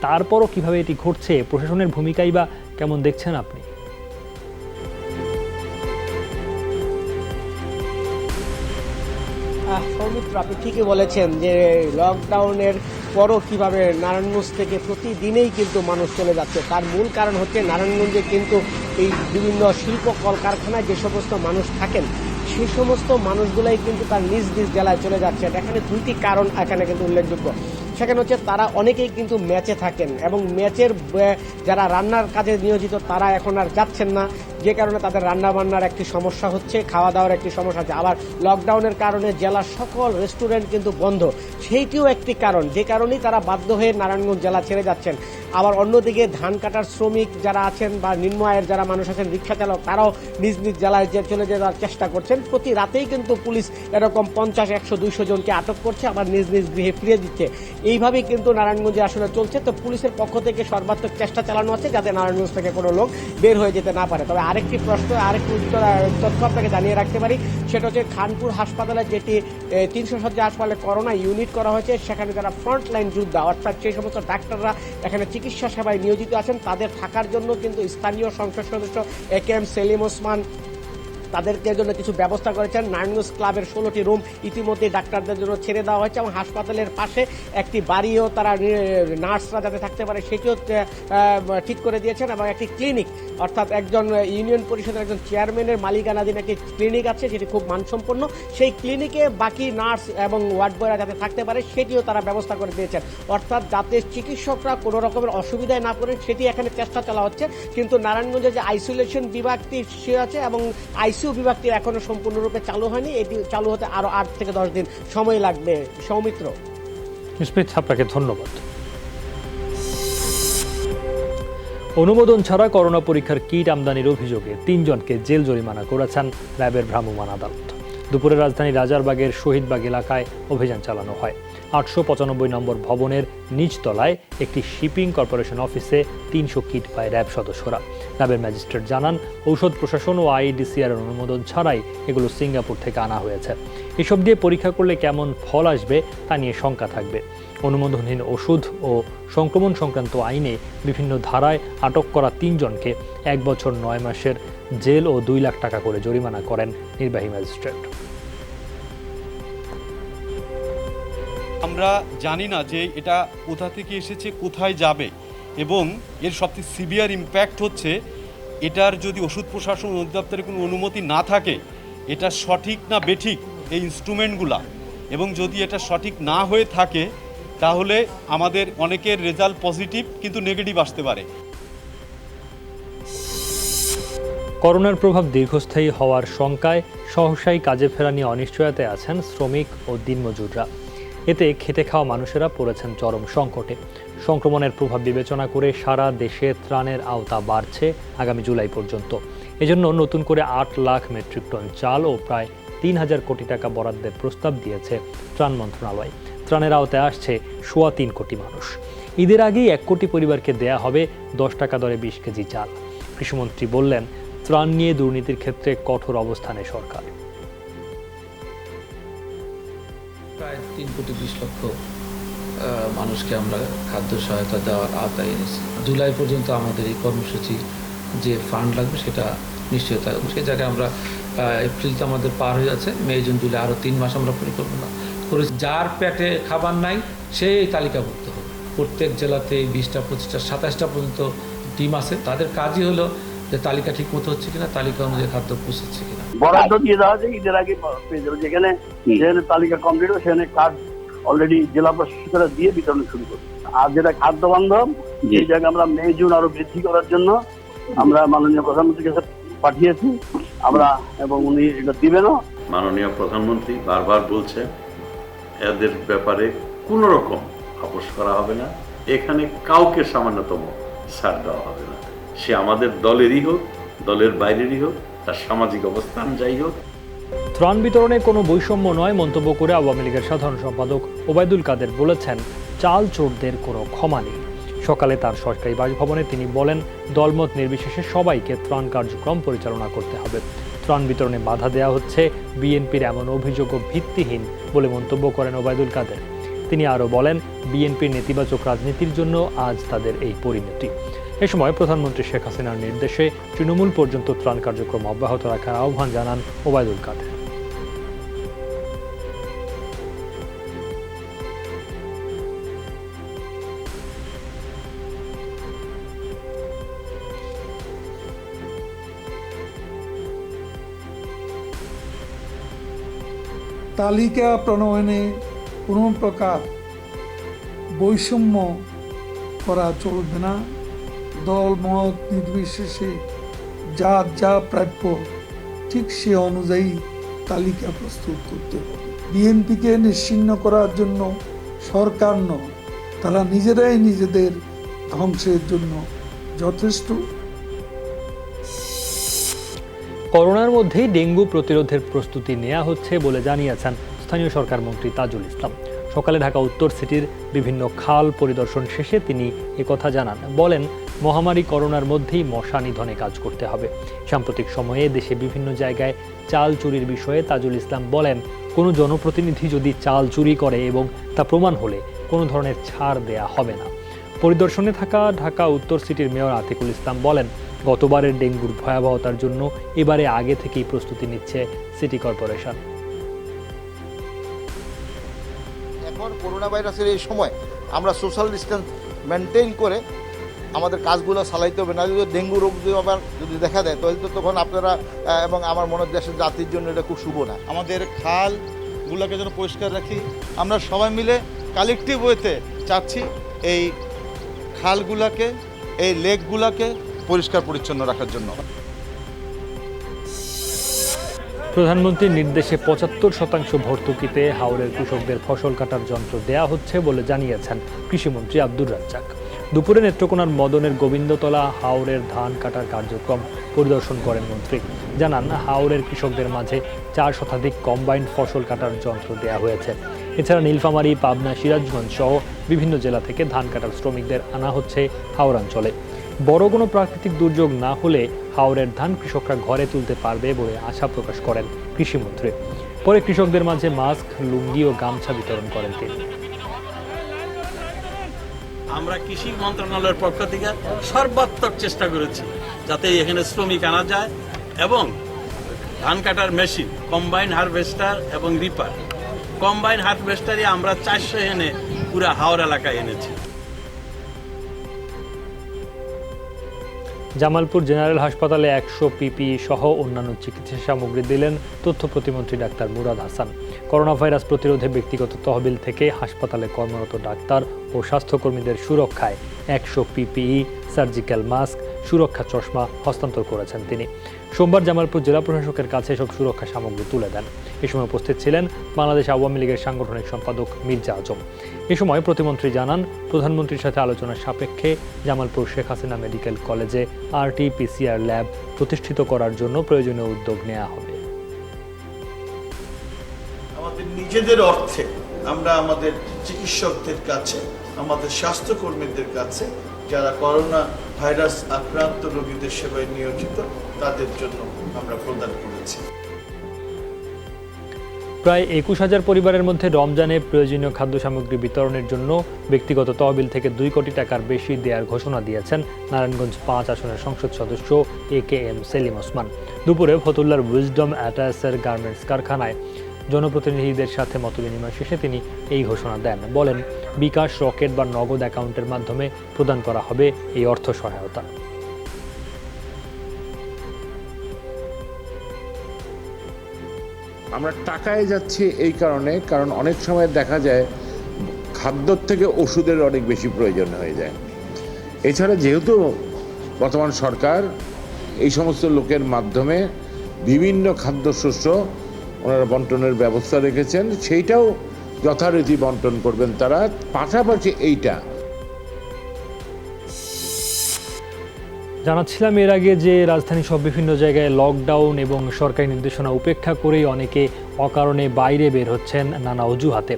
তারপরও কিভাবে এটি ঘটছে, প্রশাসনের ভূমিকাই বা কেমন দেখছেন আপনি? সৌমিত্র, আপনি ঠিকই বলেছেন যে লকডাউনের পরও কিভাবে নারায়ণগঞ্জ থেকে প্রতিদিনেই কিন্তু মানুষ চলে যাচ্ছে। তার মূল কারণ হচ্ছে নারায়ণগঞ্জে কিন্তু এই বিভিন্ন শিল্প কলকারখানায় যে সমস্ত মানুষ থাকেন সেই সমস্ত মানুষগুলাই কিন্তু তার নিজ নিজ জেলায় চলে যাচ্ছে। এখানে 2টি কারণ এখানে কিন্তু উল্লেখযোগ্য। সেখানে হচ্ছে তারা অনেকেই কিন্তু ম্যাচে থাকেন এবং ম্যাচের যারা রান্নার কাজে নিয়োজিত তারা এখন আর যাচ্ছেন না, যে কারণে তাদের রান্না বান্নার একটি সমস্যা হচ্ছে, খাওয়া দাওয়ার একটি সমস্যা হচ্ছে। আবার লকডাউনের কারণে জেলার সকল রেস্টুরেন্ট কিন্তু বন্ধ, সেইটিও একটি কারণ, যে কারণেই তারা বাধ্য হয়ে নারায়ণগঞ্জ জেলা ছেড়ে যাচ্ছেন। আবার অন্যদিকে ধান কাটার শ্রমিক যারা আছেন বা নিম্ন আয়ের যারা মানুষ আছেন, রিক্সা চালক, তারাও নিজ নিজ জেলায় চলে যাওয়ার চেষ্টা করছেন। প্রতি রাতেই কিন্তু পুলিশ এরকম 50, 100, 200 জনকে আটক করছে, আবার নিজ নিজ গৃহে ফিরিয়ে দিচ্ছে। এইভাবেই কিন্তু নারায়ণগঞ্জে আসলে চলছে। তো পুলিশের পক্ষ থেকে সর্বাত্মক চেষ্টা চালানো হচ্ছে যাতে নারায়ণগঞ্জ থেকে কোনো লোক বের হয়ে যেতে না পারে। তবে আরেকটি প্রশ্ন, আরেকটি তথ্য আপনাকে জানিয়ে রাখতে পারি, সেটা হচ্ছে খানপুর হাসপাতালে যেটি 300 শয্যা হাসপাতালে করোনা ইউনিট করা হয়েছে, সেখানে যারা ফ্রন্ট লাইন যোদ্ধা অর্থাৎ সেই সমস্ত ডাক্তাররা এখানে চিকিৎসা সেবায় নিয়োজিত আছেন, তাদের থাকার জন্য কিন্তু স্থানীয় সংসদ সদস্য AKM সেলিম ওসমান তাদেরকে জন্য কিছু ব্যবস্থা করেছেন। নারায়ণগঞ্জ ক্লাবের 16টি রুম ইতিমধ্যে ডাক্তারদের জন্য ছেড়ে দেওয়া হয়েছে এবং হাসপাতালের পাশে একটি বাড়িও তারা নার্সরা যাতে থাকতে পারে সেটিও ঠিক করে দিয়েছেন এবং একটি ক্লিনিক অর্থাৎ একজন ইউনিয়ন পরিষদের একজন চেয়ারম্যানের মালিকানাধীন একটি ক্লিনিক আছে, সেটি খুব মানসম্পন্ন। সেই ক্লিনিকে বাকি নার্স এবং ওয়ার্ড বয়রা যাতে থাকতে পারে সেটিও তারা ব্যবস্থা করে দিয়েছেন, অর্থাৎ যাতে চিকিৎসকরা কোনো রকমের অসুবিধায় না পড়েন সেটি এখানে চেষ্টা চালা হচ্ছে। কিন্তু নারায়ণগঞ্জে যে আইসোলেশন বিভাগটি সে আছে এবং আইসিইউ বিভাগটি এখনো সম্পূর্ণরূপে চালু হয়নি, এটি চালু হতে আরো 8 থেকে 10 দিন সময় লাগবে। সৌমিত্র। স্মিথ, আপনাকে ধন্যবাদ। অনুমোদন ছাড়া করোনা পরীক্ষার কিট আমদানির অভিযোগে 3 জনকে জেল জরিমানা করেছেন র্যাবের ভ্রাম্যমাণ আদালত। দুপুরে রাজধানীর রাজারবাগের শহীদবাগ এলাকায় অভিযান চালানো হয়। 895 নম্বর ভবনের নিচতলায় একটি শিপিং কর্পোরেশন অফিসে 300 কিট পায় র্যাব সদস্যরা। র্যাবের ম্যাজিস্ট্রেট জানান, ঔষধ প্রশাসন ও আইডিসিআর অনুমোদন ছাড়াই এগুলো সিঙ্গাপুর থেকে আনা হয়েছে। এসব দিয়ে পরীক্ষা করলে কেমন ফল আসবে তা নিয়ে শঙ্কা থাকবে। অনুমোদনহীন ওষুধ ও সংক্রমণ সংক্রান্ত আইনে বিভিন্ন ধারায় আটক করা 3 জনকে 1 বছর 9 মাসের জেল ও 2 লাখ টাকা করে জরিমানা করেন নির্বাহী ম্যাজিস্ট্রেট। আমরা জানি না যে এটা কোথা থেকে এসেছে, কোথায় যাবে, এবং এর সবচেয়ে সিভিয়ার ইম্প্যাক্ট হচ্ছে এটার যদি ওষুধ প্রশাসন অধিদপ্তরের কোনো অনুমতি না থাকে, এটা সঠিক না বেঠিক এই ইনস্ট্রুমেন্টগুলা, এবং যদি এটা সঠিক না হয়ে থাকে তাহলে আমাদের অনেকের রেজাল্ট পজিটিভ কিন্তু নেগেটিভ আসতে পারে। করোনার প্রভাব দীর্ঘস্থায়ী হওয়ার শঙ্কায় সহসাই কাজে ফেরা নিয়ে অনিশ্চয়তায় আছেন শ্রমিক ও দিনমজুররা। এতে খেটে খাওয়া মানুষেরা পড়েছেন চরম সংকটে। সংক্রমণের প্রভাব বিবেচনা করে সারা দেশে ত্রাণের আওতা বাড়ছে আগামী জুলাই পর্যন্ত। এজন্য নতুন করে 8 লাখ মেট্রিক টন চাল ও প্রায় 3000 কোটি টাকা বরাদ্দের প্রস্তাব দিয়েছে ত্রাণ মন্ত্রণালয়। ত্রাণের আওতায় আসছে 3.25 কোটি মানুষ। ঈদের আগেই 1 কোটি পরিবারকে দেয়া হবে 10 টাকা দরে 20 কেজি চাল। কৃষিমন্ত্রী বললেন, ত্রাণ নিয়ে দুর্নীতির ক্ষেত্রে কঠোর অবস্থানে সরকার। প্রায় 3 কোটি 20 লক্ষ মানুষকে আমরা খাদ্য সহায়তা দেওয়ার আওতায় এনেছি। জুলাই পর্যন্ত আমাদের এই কর্মসূচি যে ফান্ড লাগবে সেটা নিশ্চয়ই থাকবে। সেই জায়গায় আমরা এপ্রিল তো আমাদের পার হয়ে যাচ্ছে, মে জুন জুলাই আরও 3 মাস আমরা পরিকল্পনা করেছি। যার পেটে খাবার নাই সে এই তালিকাভুক্ত হবে। প্রত্যেক জেলাতে 20টা 25টা 27টা পর্যন্ত টিম আছে, তাদের কাজই হলো যে তালিকা ঠিক মতো হচ্ছে কিনা, তালিকা অনুযায়ী খাদ্য পৌঁছাচ্ছে কিনা। বরাদ্দ দিয়ে দেওয়া যায় ঈদের আগে পেয়ে যাবে। যেখানে তালিকা কমপ্লিট হবে সেখানে কার্ড অলরেডি জেলা প্রশাসকেরা দিয়ে বিতরণ শুরু করবে। আর যেটা খাদ্য বান্ধব, এই জায়গায় আমরা মে জুন আরো বৃদ্ধি করার জন্য আমরা মাননীয় প্রধানমন্ত্রীর কাছে পাঠিয়েছি আমরা, এবং উনি এটা দিবেনও। মাননীয় প্রধানমন্ত্রী বারবার বলছে এদের ব্যাপারে কোনো রকম আপোষ করা হবে না, এখানে কাউকে সামান্যতম ছাড় দেওয়া হবে না। সে আমাদের দলেরই হোক, দলের বাইরেরই হোক, তার সামাজিক অবস্থান যাই হোক। ত্রাণ বিতরণে কোনো বৈষম্য নয় মন্তব্য করে আওয়ামী লীগের সাধারণ সম্পাদক ওবায়দুল কাদের বলেছেন, চাল চোরদের কোনো ক্ষমা নেই। সকালে তার সরকারি বাসভবনে তিনি বলেন, দলমত নির্বিশেষে সবাইকে ত্রাণ কার্যক্রম পরিচালনা করতে হবে। ত্রাণ বিতরণে বাধা দেওয়া হচ্ছে বিএনপির এমন অভিযোগও ভিত্তিহীন বলে মন্তব্য করেন ওবায়দুল কাদের। তিনি আরও বলেন, বিএনপির নেতিবাচক রাজনীতির জন্য আজ তাদের এই পরিণতি। এ সময় প্রধানমন্ত্রী শেখ হাসিনার নির্দেশে তৃণমূল পর্যন্ত ত্রাণ কার্যক্রম অব্যাহত রাখার আহ্বান জানান ওবায়দুল কাদের। তালিকা প্রণয়নে কোনো প্রকার বৈষম্য করা চলবে না। দল মত নির্বিশেষে যার যা প্রাপ্য ঠিক সে অনুযায়ী তালিকা প্রস্তুত করতে হবে। বিএনপিকে নিশ্চিহ্ন করার জন্য সরকার নয়, তারা নিজেরাই নিজেদের ধ্বংসের জন্য যথেষ্ট। করোনার মধ্যেই ডেঙ্গু প্রতিরোধের প্রস্তুতি নেওয়া হচ্ছে বলে জানিয়েছেন স্থানীয় সরকার মন্ত্রী তাজুল ইসলাম। সকালে ঢাকা উত্তর সিটির বিভিন্ন খাল পরিদর্শন শেষে তিনি একথা জানান। বলেন, মহামারী করোনার মধ্যেই মশা নিধনে কাজ করতে হবে। সাম্প্রতিক সময়ে দেশে বিভিন্ন জায়গায় চাল চুরির বিষয়ে তাজুল ইসলাম বলেন, কোনো জনপ্রতিনিধি যদি চাল চুরি করে এবং তা প্রমাণ হলে কোনো ধরনের ছাড় দেয়া হবে না। পরিদর্শনে থাকা ঢাকা উত্তর সিটির মেয়র আতিকুল ইসলাম বলেন, গতবারের ডেঙ্গুর ভয়াবহতার জন্য এবারে আগে থেকেই প্রস্তুতি নিচ্ছে সিটি কর্পোরেশন। এখন করোনা ভাইরাসের এই সময় আমরা সোশ্যাল ডিস্টেন্স মেনটেন করে আমাদের কাজগুলো চালাইতে হবে। না যদি ডেঙ্গু রোগ আবার যদি দেখা দেয় তাহলে তো তখন আপনারা এবং আমার মনে হয় দেশের জাতির জন্য এটা খুব শুভ না। আমাদের খালগুলোকে যেন পরিষ্কার রাখি, আমরা সবাই মিলে কালেকটিভ ওয়েতে চাচ্ছি এই খালগুলোকে, এই লেকগুলোকে পরিষ্কার পরিচ্ছন্ন রাখার জন্য। প্রধানমন্ত্রীর নির্দেশে ৭৫% ভর্তুকিতে হাওরের কৃষকদের ফসল কাটার যন্ত্র দেয়া হচ্ছে বলে জানিয়েছেন কৃষিমন্ত্রী আব্দুর রাজ্জাক। দুপুরে নেত্রকোনার মদনের গোবিন্দতলা হাওরের ধান কাটার কার্যক্রম পরিদর্শন করেন মন্ত্রী। জানান, হাওরের কৃষকদের মাঝে ৪ শতাধিক কম্বাইন্ড ফসল কাটার যন্ত্র দেয়া হয়েছে। এছাড়া নীলফামারী, পাবনা, সিরাজগঞ্জ সহ বিভিন্ন জেলা থেকে ধান কাটার শ্রমিকদের আনা হচ্ছে হাওড়াঞ্চলে। বড় কোনো প্রাকৃতিক দুর্যোগ না হলে হাওরের ধান কৃষকরা ঘরে তুলতে পারবে বলে আশা প্রকাশ করেন কৃষিমন্ত্রী। পরে কৃষকদের মাঝে মাস্ক, লুঙ্গি ও গামছা বিতরণ করেন তিনি। আমরা কৃষি মন্ত্রণালয়ের পক্ষ থেকে সর্বাত্মক চেষ্টা করেছি যাতে এখানে শ্রমিক আনা যায় এবং ধান কাটার মেশিন, কম্বাইন হারভেস্টার এবং রিপার। কম্বাইন হারভেস্টারই আমরা 400 এনে পুরো হাওর এলাকায় এনেছি। জামালপুর জেনারেল হাসপাতালে 100 পিপিই সহ অন্যান্য চিকিৎসা সামগ্রী দিলেন তথ্য প্রতিমন্ত্রী doctor Murad Hasan. Corona virus প্রতিরোধে ব্যক্তিগত তহবিল থেকে হাসপাতালে কর্মরত ডাক্তার ও স্বাস্থ্যকর্মীদের সুরক্ষায় 100 পিপিই, সার্জিক্যাল মাস্ক, সুরক্ষা চশমা হস্তান্তর করেছেন তিনি। সোমবার জামালপুর জেলা প্রশাসকের কাছে এসব সুরক্ষা সামগ্রী তুলে দেন। এ সময় উপস্থিত ছিলেন বাংলাদেশ আওয়ামী লীগের সাংগঠনিক সম্পাদক মির্জা আজম। এ সময় প্রতিমন্ত্রী জানান, প্রধানমন্ত্রীর সাথে আলোচনার সাপেক্ষে জামালপুর শেখ হাসিনা মেডিকেল কলেজে RT-PCR ল্যাব প্রতিষ্ঠিত করার জন্য প্রয়োজনীয় উদ্যোগ নেওয়া হবে। আমাদের নিজেদের অর্থে আমরা আমাদের চিকিৎসকদের কাছে, আমাদের স্বাস্থ্যকর্মীদের কাছে যারা করোনা ভাইরাস আক্রান্ত রোগীদের সেবায় নিয়োজিত তাদের জন্য আমরা প্রদান করেছি। প্রায় 21,000 পরিবারের মধ্যে রমজানে প্রয়োজনীয় খাদ্য সামগ্রী বিতরণের জন্য ব্যক্তিগত তহবিল থেকে 2 কোটি টাকার বেশি দেওয়ার ঘোষণা দিয়েছেন নারায়ণগঞ্জ 5 আসনের সংসদ সদস্য AKM সেলিম ওসমান। দুপুরে ফতুল্লার উইজডম অ্যাটায়ার্সের গার্মেন্টস কারখানায় জনপ্রতিনিধিদের সাথে মতবিনিময় শেষে তিনি এই ঘোষণা দেন। বলেন, বিকাশ, রকেট বা নগদ অ্যাকাউন্টের মাধ্যমে প্রদান করা হবে এই অর্থ সহায়তা। আমরা টাকায় যাচ্ছি এই কারণ অনেক সময় দেখা যায় খাদ্যর থেকে ওষুধের অনেক বেশি প্রয়োজন হয়ে যায়। এছাড়া যেহেতু বর্তমান সরকার এই সমস্ত লোকের মাধ্যমে বিভিন্ন খাদ্যশস্য ওনারা বন্টনের ব্যবস্থা রেখেছেন, সেইটাও যথারীতি বন্টন করবেন তারা। পাশাপাশি এইটা জানাচ্ছিলাম এর আগে যে রাজধানী সব বিভিন্ন জায়গায় লকডাউন এবং সরকারি নির্দেশনা উপেক্ষা করেই অনেকে অকারণে বাইরে বের হচ্ছেন নানা অজুহাতে।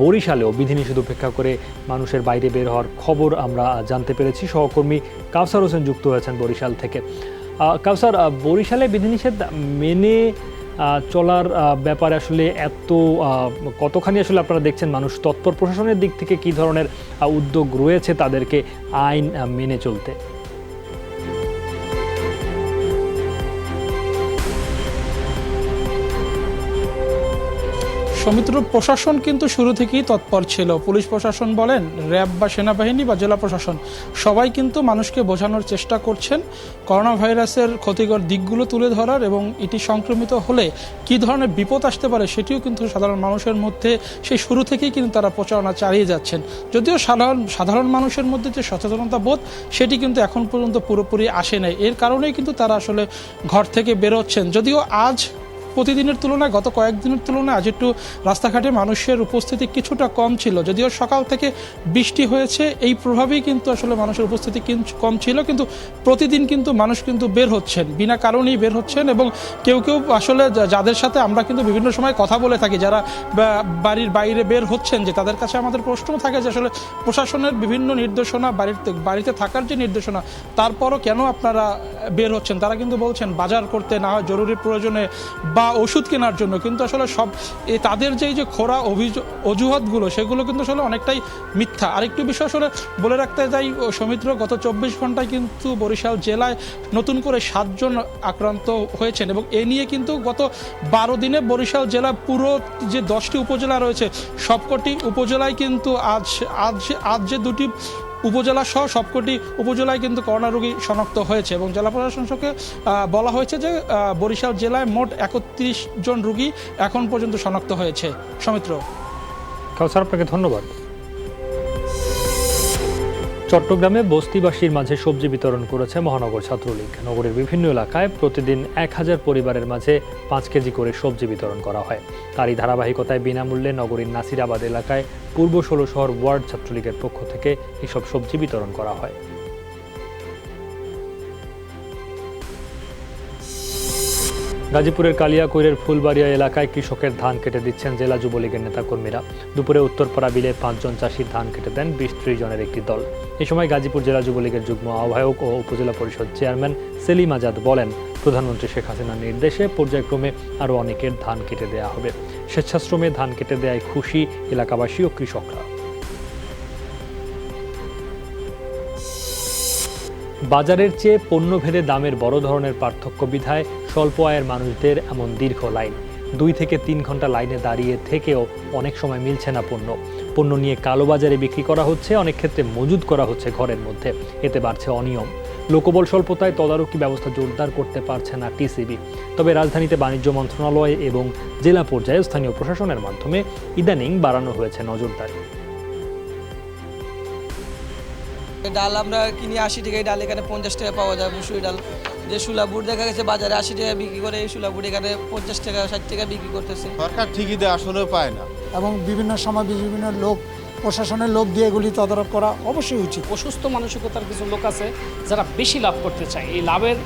বরিশালেও বিধিনিষেধ উপেক্ষা করে মানুষের বাইরে বের হওয়ার খবর আমরা জানতে পেরেছি। সহকর্মী কাউসার হোসেন যুক্ত হয়েছেন বরিশাল থেকে। কাউসার, বরিশালে বিধিনিষেধ মেনে চলার ব্যাপারে আসলে কতখানি আসলে আপনারা দেখছেন মানুষ তৎপর? প্রশাসনের দিক থেকে কী ধরনের উদ্যোগ রয়েছে তাদেরকে আইন মেনে চলতে? সৌমিত্র, প্রশাসন কিন্তু শুরু থেকেই তৎপর ছিল। পুলিশ প্রশাসন বলেন, র্যাব বা সেনাবাহিনী বা জেলা প্রশাসন সবাই কিন্তু মানুষকে বোঝানোর চেষ্টা করছেন করোনা ভাইরাসের ক্ষতিকর দিকগুলো তুলে ধরার এবং এটি সংক্রমিত হলে কী ধরনের বিপদ আসতে পারে সেটিও কিন্তু সাধারণ মানুষের মধ্যে সেই শুরু থেকেই কিন্তু তারা প্রচারণা চালিয়ে যাচ্ছেন। যদিও সাধারণ মানুষের মধ্যে যে সচেতনতা বোধ সেটি কিন্তু এখন পর্যন্ত পুরোপুরি আসে নাই। এর কারণেই কিন্তু তারা আসলে ঘর থেকে বেরোচ্ছেন। যদিও আজ প্রতিদিনের তুলনায়, গত কয়েকদিনের তুলনায় আজ একটু রাস্তাঘাটে মানুষের উপস্থিতি কিছুটা কম ছিল। যদিও সকাল থেকে বৃষ্টি হয়েছে, এই প্রভাবেই কিন্তু আসলে মানুষের উপস্থিতি কম ছিল, কিন্তু প্রতিদিন কিন্তু মানুষ কিন্তু বের হচ্ছেন, বিনা কারণেই বের হচ্ছেন। এবং কেউ কেউ আসলে যাদের সাথে আমরা কিন্তু বিভিন্ন সময় কথা বলে থাকি, যারা বাড়ির বাইরে বের হচ্ছেন, যে তাদের কাছে আমাদের প্রশ্নও থাকে যে আসলে প্রশাসনের বিভিন্ন নির্দেশনা, বাড়িতে থাকার যে নির্দেশনা, তারপরও কেন আপনারা বের হচ্ছেন? তারা কিন্তু বলছেন বাজার করতে, না হয় জরুরি প্রয়োজনে বা ওষুধ কেনার জন্য। কিন্তু আসলে সব তাদের যে খোরা অজুহাতগুলো সেগুলো কিন্তু আসলে অনেকটাই মিথ্যা। আরেকটু বিষয় আসলে বলে রাখতে যাই সৌমিত্র, গত 24 ঘন্টায় কিন্তু বরিশাল জেলায় নতুন করে 7 জন আক্রান্ত হয়েছেন এবং এ নিয়ে কিন্তু গত 12 দিনে বরিশাল জেলা পুরো যে 10টি উপজেলা রয়েছে সবকটি উপজেলায় কিন্তু আজ যে 2টি উপজেলা সহ সবকটি উপজেলায় কিন্তু করোনা রোগী শনাক্ত হয়েছে এবং জেলা প্রশাসনকে বলা হয়েছে যে বরিশাল জেলায় মোট 31 জন রোগী এখন পর্যন্ত শনাক্ত হয়েছে। সৌমিত্র, কাউসার, আপনাকে ধন্যবাদ। চট্টগ্রামে বস্তিবাসীর মাঝে সবজি বিতরণ করেছে মহানগর ছাত্রলীগ। নগরের বিভিন্ন এলাকায় প্রতিদিন 1000 পরিবারের মাঝে 5 কেজি করে সবজি বিতরণ করা হয়। তারই ধারাবাহিকতায় বিনামূল্যে নগরীর নাসিরাবাদ এলাকায় পূর্ব 16 শহর ওয়ার্ড ছাত্রলীগের পক্ষ থেকে এসব সবজি বিতরণ করা হয়। গাজীপুরের কালিয়াকৈরের ফুলবাড়িয়া এলাকায় কৃষকের ধান কেটে দিচ্ছেন জেলা যুবলীগের নেতাকর্মীরা। দুপুরে উত্তরপাড়া বিলে 5 জন চাষির ধান কেটে দেন 20-30 জনের একটি দল। এ সময় গাজীপুর জেলা যুবলীগের যুগ্ম আহ্বায়ক ও উপজেলা পরিষদ চেয়ারম্যান সেলিম আজাদ বলেন, প্রধানমন্ত্রী শেখ হাসিনার নির্দেশে পর্যায়ক্রমে আরও অনেকের ধান কেটে দেওয়া হবে। স্বেচ্ছাশ্রমে ধান কেটে দেওয়ায় খুশি এলাকাবাসী ও কৃষকরা। বাজারের চেয়ে পণ্যভেদে দামের বড় ধরনের পার্থক্য বিধায় স্বল্প আয়ের মানুষদের এমন দীর্ঘ লাইন। 2 থেকে 3 ঘন্টা লাইনে দাঁড়িয়ে থেকেও অনেক সময় মিলছে না পণ্য নিয়ে কালোবাজারে বিক্রি করা হচ্ছে, অনেক ক্ষেত্রে মজুদ করা হচ্ছে ঘরের মধ্যে। এতে বাড়ছে অনিয়ম। লোকবল স্বল্পতায় তদারকি ব্যবস্থা জোরদার করতে পারছে না টিসিবি। তবে রাজধানীতে বাণিজ্য মন্ত্রণালয় এবং জেলা পর্যায়ে স্থানীয় প্রশাসনের মাধ্যমে ইদানিং বাড়ানো হয়েছে নজরদারি। ডাল আমরা কিনি 80 টাকায়, ডাল এখানে 50 টাকা পাওয়া যায়। মুসুরি ডাল যে সুলা বুট দেখা গেছে বাজারে 80 টাকা বিক্রি করে, এই সুলা বুট এখানে 50 টাকা 60 টাকা বিক্রি করতেছে। সরকার ঠিকই দেয়, আসলেও পায় না। এবং বিভিন্ন সময় বিভিন্ন লোক প্রশাসনের লোক দিয়ে এগুলি তদারক করা অবশ্যই উচিত। অসুস্থ মানসিকতার কিছু লোক আছে যারা বেশি লাভ করতে চায়। এই লাভের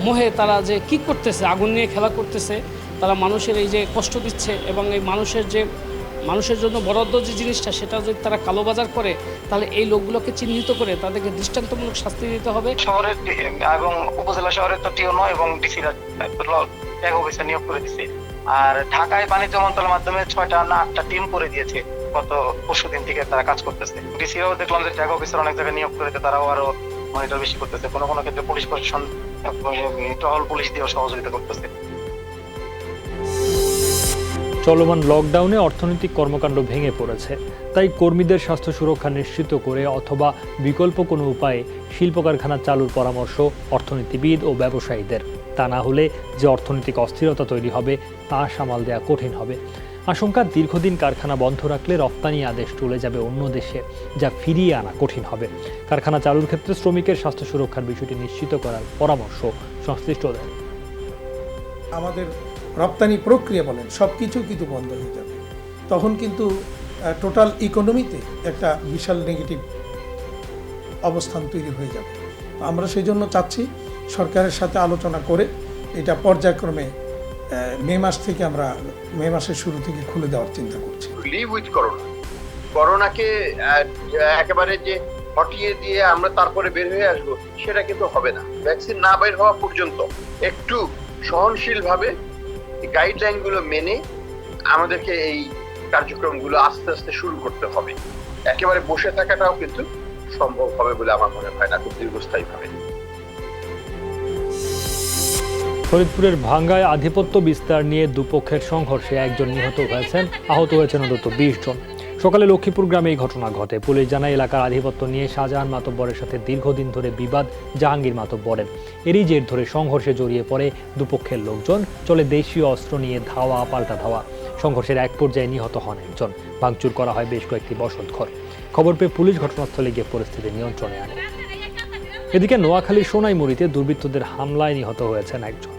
মোহে তারা যে কি করতেছে, আগুন নিয়ে খেলা করতেছে, তারা মানুষের এই যে কষ্ট দিচ্ছে এবং এই মানুষের জন্য বরাদ্দ যে জিনিসটা সেটা যদি তারা কালোবাজার করে, তাহলে এই লোকগুলোকে চিহ্নিত করে তাদেরকে দৃষ্টান্তমূলক শাস্তি দিতে হবে। শহরের এবং উপজেলা শহরের তো টিও নয় এবং ডিসিরা ট্যাগ অফিসার নিয়োগ করে দিচ্ছে। আর ঢাকায় বাণিজ্য মন্ত্রণালয়ের মাধ্যমে 6টা না 8টা টিম করে দিয়েছে। গত পরশু দিন থেকে তারা কাজ করতেছে। ডিসিরাও দেখলাম যে ট্যাগ অফিসার অনেক জায়গায় নিয়োগ করে, তারাও আরো মনিটর বেশি করতেছে। কোনো কোনো ক্ষেত্রে পুলিশ প্রশাসন টহল পুলিশ দিয়েও সহযোগিতা করতেছে। চলমান লকডাউনে অর্থনৈতিক কর্মকাণ্ড ভেঙে পড়েছে। তাই কর্মীদের স্বাস্থ্য সুরক্ষা নিশ্চিত করে অথবা বিকল্প কোনো উপায়ে শিল্প কারখানা চালুর পরামর্শ অর্থনীতিবিদ ও ব্যবসায়ীদের। তা না হলে যে অর্থনৈতিক অস্থিরতা তৈরি হবে তা সামাল দেওয়া কঠিন হবে। আশঙ্কা, দীর্ঘদিন কারখানা বন্ধ রাখলে রপ্তানি আদেশ চলে যাবে অন্য দেশে, যা ফিরিয়ে আনা কঠিন হবে। কারখানা চালুর ক্ষেত্রে শ্রমিকের স্বাস্থ্য সুরক্ষার বিষয়টি নিশ্চিত করার পরামর্শ সংশ্লিষ্টদের। আমাদের রপ্তানি প্রক্রিয়া বলেন সব কিছু কিন্তু বন্ধ হয়ে যাবে, তখন কিন্তু টোটাল ইকোনমিতে একটা বিশাল নেগেটিভ অবস্থান তৈরি হয়ে যাবে। আমরা সেই জন্য চাচ্ছি সরকারের সাথে আলোচনা করে এটা পর্যায়ক্রমে মে মাসের শুরু থেকে খুলে দেওয়ার চিন্তা করছি। লিভ উইথ করোনাকে একেবারে যে হটিয়ে দিয়ে আমরা তারপরে বের হয়ে আসবো, সেটা কিন্তু হবে না। ভ্যাকসিন না বের হওয়া পর্যন্ত একটু সহনশীলভাবে গাইডলাইন গুলো মেনে আমাদেরকে এই কার্যক্রমগুলো আস্তে আস্তে শুরু করতে হবে। একেবারে বসে থাকাটাও কিন্তু সম্ভব হবে বলে আমার মনে হয় না খুব দীর্ঘস্থায়ী ভাবে। ফরিদপুরের ভাঙ্গায় আধিপত্য বিস্তার নিয়ে দুপক্ষের সংঘর্ষে 1 জন নিহত হয়েছেন, আহত হয়েছেন অন্তত 20 জন। সকালে লক্ষ্মীপুর গ্রামে এই ঘটনা ঘটে। পুলিশ জানায় এলাকার আধিপত্য নিয়ে শাহজাহান মাতব্বরের সাথে দীর্ঘদিন ধরে বিবাদ জাহাঙ্গীর মাতব্বরের। এরই জের ধরে সংঘর্ষে জড়িয়ে পড়ে দুপক্ষের লোকজন। চলে দেশীয় অস্ত্র নিয়ে ধাওয়া পাল্টা ধাওয়া। সংঘর্ষের এক পর্যায়ে নিহত হন 1 জন। ভাঙচুর করা হয় বেশ কয়েকটি বসতঘর। খবর পেয়ে পুলিশ ঘটনাস্থলে গিয়ে পরিস্থিতি নিয়ন্ত্রণে আনে। এদিকে নোয়াখালীর সোনাইমুড়িতে দুর্বৃত্তদের হামলায় নিহত হয়েছেন 1 জন।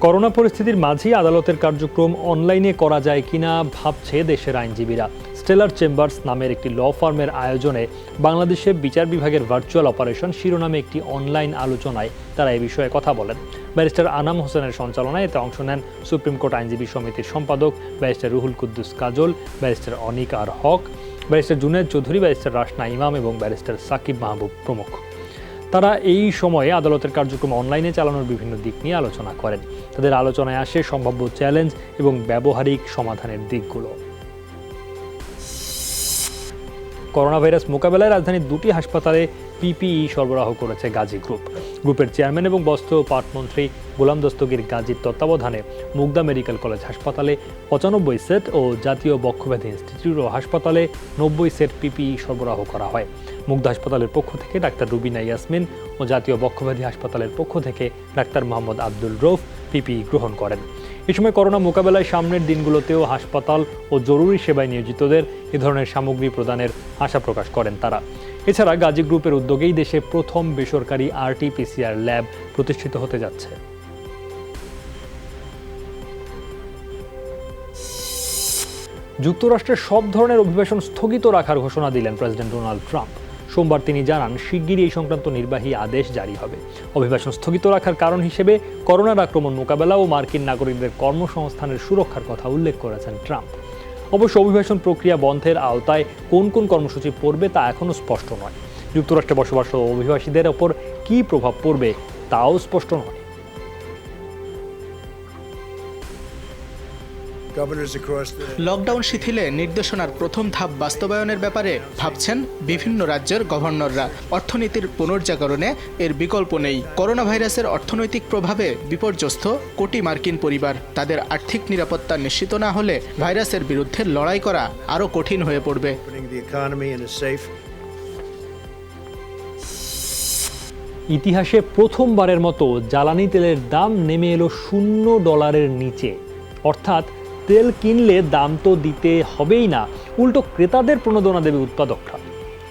করোনা পরিস্থিতির মাঝেই আদালতের কার্যক্রম অনলাইনে করা যায় কিনা ভাবছে দেশের আইনজীবীরা। স্টেলার চেম্বার্স নামের একটি ল ফার্মের আয়োজনে বাংলাদেশে বিচার বিভাগের ভার্চুয়াল অপারেশন শিরোনামে একটি অনলাইন আলোচনায় তারা এই বিষয়ে কথা বলেন। ব্যারিস্টার আনাম হোসেনের সঞ্চালনায় এতে অংশ নেন সুপ্রিম কোর্ট আইনজীবী সমিতির সম্পাদক ব্যারিস্টার রুহুল কুদ্দুস কাজল, ব্যারিস্টার অনিক আর হক, ব্যারিস্টার জুনায়েদ চৌধুরী, ব্যারিস্টার রাশনা ইমাম এবং ব্যারিস্টার সাকিব মাহবুব প্রমুখ। তারা এই সময়ে আদালতের কার্যক্রম অনলাইনে চালানোর বিভিন্ন দিক নিয়ে আলোচনা করেন। তাদের আলোচনায় আসে সম্ভাব্য চ্যালেঞ্জ এবং ব্যবহারিক সমাধানের দিকগুলো। করোনা ভাইরাস মোকাবেলায় রাজধানীর 2টি হাসপাতালে পিপিই সরবরাহ করেছে গাজী গ্রুপ। গ্রুপের চেয়ারম্যান এবং বস্ত্র ও পাট মন্ত্রী গোলাম দস্তগীর গাজীর তত্ত্বাবধানে মুগদা মেডিকেল কলেজ হাসপাতালে 95 সেট ও জাতীয় বক্ষব্যাধি ইনস্টিটিউট ও হাসপাতালে 90 সেট পিপিই সরবরাহ করা হয়। মুগদা হাসপাতালের পক্ষ থেকে ডাক্তার রুবিনা ইয়াসমিন ও জাতীয় বক্ষব্যাধি হাসপাতালের পক্ষ থেকে ডাক্তার মোহাম্মদ আব্দুল রৌফ পিপিই গ্রহণ করেন। এ সময় করোনা মোকাবেলায় সামনের দিনগুলোতেও হাসপাতাল ও জরুরি সেবায় নিয়োজিতদের এ ধরনের সামগ্রী প্রদানের আশা প্রকাশ করেন তারা। এছাড়া গাজী গ্রুপের উদ্যোগেই দেশে প্রথম বেসরকারি RT-PCR ল্যাব প্রতিষ্ঠিত হতে যাচ্ছে। যুক্তরাষ্ট্রের সব ধরনের অভিবাসন স্থগিত রাখার ঘোষণা দিলেন প্রেসিডেন্ট ডোনাল্ড ট্রাম্প। সোমবার তিনি জানান, শিগগিরই এই সংক্রান্ত নির্বাহী আদেশ জারি হবে। অভিবাসন স্থগিত রাখার কারণ হিসেবে করোনার আক্রমণ মোকাবেলা ও মার্কিন নাগরিকদের কর্মসংস্থানের সুরক্ষার কথা উল্লেখ করেছেন ট্রাম্প। অবশ্য অভিবাসন প্রক্রিয়া বন্ধের আওতায় কোন কোন কর্মসূচি পড়বে তা এখনও স্পষ্ট নয়। যুক্তরাষ্ট্রে বসবাসরত অভিবাসীদের ওপর কী প্রভাব পড়বে তাও স্পষ্ট নয়। লকডাউন শিথিলে নির্দেশনার প্রথম ধাপ বাস্তবায়নের ব্যাপারে ভাবছেন বিভিন্ন রাজ্যের গভর্নররা। অর্থনীতির পুনর্জাগরণে এর বিকল্প নেই। করোনা ভাইরাসের অর্থনৈতিক প্রভাবে বিপর্যস্ত কোটি মার্কিন পরিবার। তাদের আর্থিক নিরাপত্তা নিশ্চিত না হলে ভাইরাসের বিরুদ্ধে লড়াই করা আরও কঠিন হয়ে পড়বে। ইতিহাসে প্রথমবারের মতো জ্বালানি তেলের দাম নেমে এলো $0 নিচে। অর্থাৎ তেল কিনলে দাম তো দিতে হবেই না, উল্টো ক্রেতাদের প্রণোদনা দেবে উৎপাদকরা।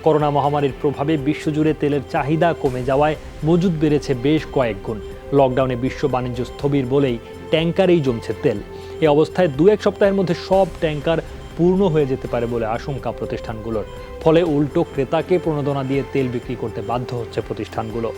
করোনা মহামারীর প্রভাবে বিশ্বজুড়ে তেলের চাহিদা কমে যাওয়ায় মজুদ বেড়েছে বেশ কয়েক গুণ। লকডাউনে বিশ্ব বাণিজ্য স্থবির বলেই ট্যাঙ্কারেই জমছে তেল। এই অবস্থায় 2-1 সপ্তাহের মধ্যে সব ট্যাঙ্কার পূর্ণ হয়ে যেতে পারে বলে আশঙ্কা প্রতিষ্ঠানগুলোর। ফলে উল্টো ক্রেতাকে প্রণোদনা দিয়ে তেল বিক্রি করতে বাধ্য হচ্ছে প্রতিষ্ঠানগুলো।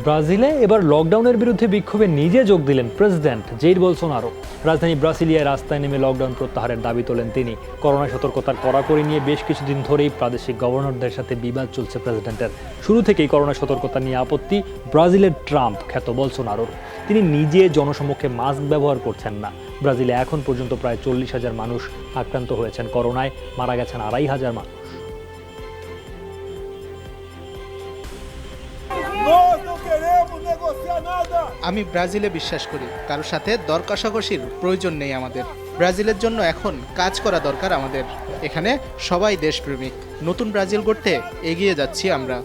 ব্রাজিলে এবার লকডাউনের বিরুদ্ধে বিক্ষোভে নিজে যোগ দিলেন প্রেসিডেন্ট জেইর বোলসোনারো। রাজধানী ব্রাসিলিয়ায় রাস্তায় নেমে লকডাউন প্রত্যাহারের দাবি তোলেন তিনি। করোনা সতর্কতার কড়াকড়ি নিয়ে বেশ কিছুদিন ধরেই প্রাদেশিক গভর্নরদের সাথে বিবাদ চলছে প্রেসিডেন্টের। শুরু থেকেই করোনা সতর্কতা নিয়ে আপত্তি ব্রাজিলের ট্রাম্প খ্যাত বোলসোনারোর। তিনি নিজে জনসমক্ষে মাস্ক ব্যবহার করছেন না। ব্রাজিলে এখন পর্যন্ত প্রায় 40,000 মানুষ আক্রান্ত হয়েছেন করোনায়, মারা গেছেন 2,500 মানুষ। আমি ব্রাজিলে বিশ্বাস করি, কারোর সাথে দর কষাকষির প্রয়োজন নেই আমাদের। ব্রাজিলের জন্য এখন কাজ করা দরকার আমাদের। এখানে সবাই দেশপ্রেমিক। নতুন ব্রাজিল গড়তে এগিয়ে যাচ্ছি আমরা।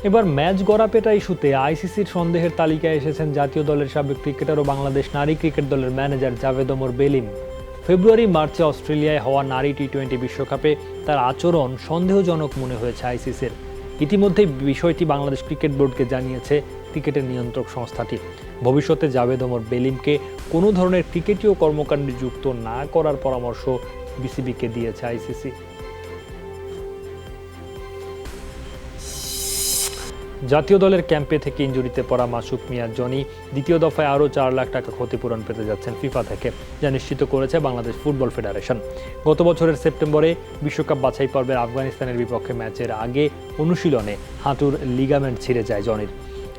এবার ম্যাচ গড়াপেটা ইস্যুতে আইসিসির সন্দেহের তালিকায় এসেছেন জাতীয় দলের সাবেক ক্রিকেটার ও বাংলাদেশ নারী ক্রিকেট দলের ম্যানেজার জাভেদ ওমর বেলিম। ফেব্রুয়ারি-মার্চে অস্ট্রেলিয়ায় হওয়া নারী টি-20 বিশ্বকাপে তার আচরণ সন্দেহজনক মনে হয়েছে আইসিসির। ইতিমধ্যে বিষয়টি বাংলাদেশ ক্রিকেট বোর্ডকে জানিয়েছে ক্রিকেটের নিয়ন্ত্রক সংস্থাটি। ভবিষ্যতে জাভেদ ওমর বেলিমকে কোনো ধরনের ক্রিকেটীয় কর্মকাণ্ডে যুক্ত না করার পরামর্শ বিসিবিকে দিয়েছে আইসিসি। জাতীয় দলের ক্যাম্পে থেকে ইনজুরিতে পড়া মাসুক মিয়া জনি দ্বিতীয় দফায় আরও 4 লাখ টাকা ক্ষতিপূরণ পেতে যাচ্ছেন ফিফা থেকে, যা নিশ্চিত করেছে বাংলাদেশ ফুটবল ফেডারেশন। গত বছরের সেপ্টেম্বরে বিশ্বকাপ বাছাই পর্বের আফগানিস্তানের বিপক্ষে ম্যাচের আগে অনুশীলনে হাঁটুর লিগামেন্ট ছিঁড়ে যায় জনির।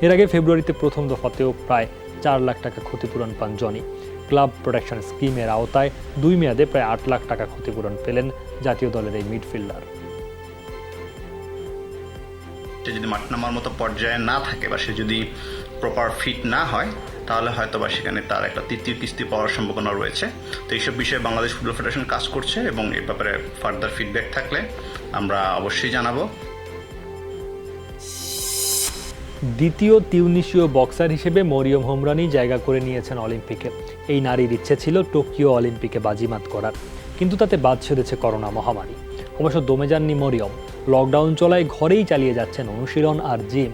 এর আগে ফেব্রুয়ারিতে প্রথম দফাতেও প্রায় 4 লাখ টাকা ক্ষতিপূরণ পান জনি। ক্লাব প্রোটেকশন স্কিমের আওতায় 2 মেয়াদে প্রায় 8 লাখ টাকা ক্ষতিপূরণ পেলেন জাতীয় দলের এই মিডফিল্ডার। যদি মাঠ নামার মতো পর্যায়ে না থাকে বা সে যদি প্রপার ফিট না হয়, তাহলে হয়তো বা সেখানে তার একটা তৃতীয় কিস্তি পাওয়ার সম্ভাবনা রয়েছে। তো এইসব বিষয়ে বাংলাদেশ ফুটবল ফেডারেশন কাজ করছে এবং এ ব্যাপারে ফার্দার ফিডব্যাক থাকলে আমরা অবশ্যই জানাবো। দ্বিতীয় তিউনিসীয় বক্সার হিসেবে মরিয়ম হোমরানি জায়গা করে নিয়েছেন অলিম্পিকে। এই নারীর ইচ্ছে ছিল টোকিও অলিম্পিকে বাজিমাত করার, কিন্তু তাতে বাদ সেধেছে করোনা মহামারী। অবশ্য দমে যাননি মরিয়ম। লকডাউন চলায় ঘরেই চালিয়ে যাচ্ছেন অনুশীলন আর জিম।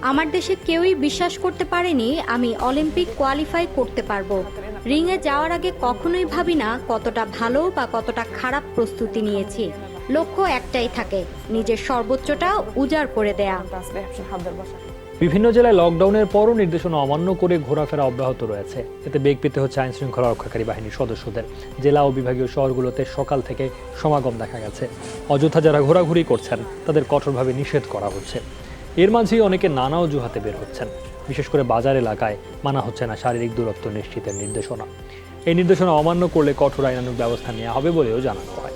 আমার দেশে কেউই বিশ্বাস করতে পারেনি আমি অলিম্পিক কোয়ালিফাই করতে পারবো। রিংয়ে যাওয়ার আগে কখনোই ভাবি না কতটা ভালো বা কতটা খারাপ প্রস্তুতি নিয়েছি। লক্ষ্য একটাই থাকে, নিজের সর্বোচ্চটা উজাড় করে দেয়া। বিভিন্ন জেলায় লকডাউনের পরও নির্দেশনা অমান্য করে ঘোরাফেরা অব্যাহত রয়েছে। এতে বেগ পেতে হচ্ছে আইন শৃঙ্খলা রক্ষাকারী বাহিনীর সদস্যদের। জেলা ও বিভাগীয় শহরগুলোতে সকাল থেকে সমাগম দেখা গেছে। অযথা যারা ঘোরাঘুরি করছেন তাদের কঠোরভাবে নিষেধ করা হচ্ছে। এর মাঝেই অনেকে নানা অজুহাতে বের হচ্ছেন। বিশেষ করে বাজার এলাকায় মানা হচ্ছে না শারীরিক দূরত্ব নিশ্চিতের নির্দেশনা। এই নির্দেশনা অমান্য করলে কঠোর আইনানুগ ব্যবস্থা নেওয়া হবে বলেও জানানো হয়।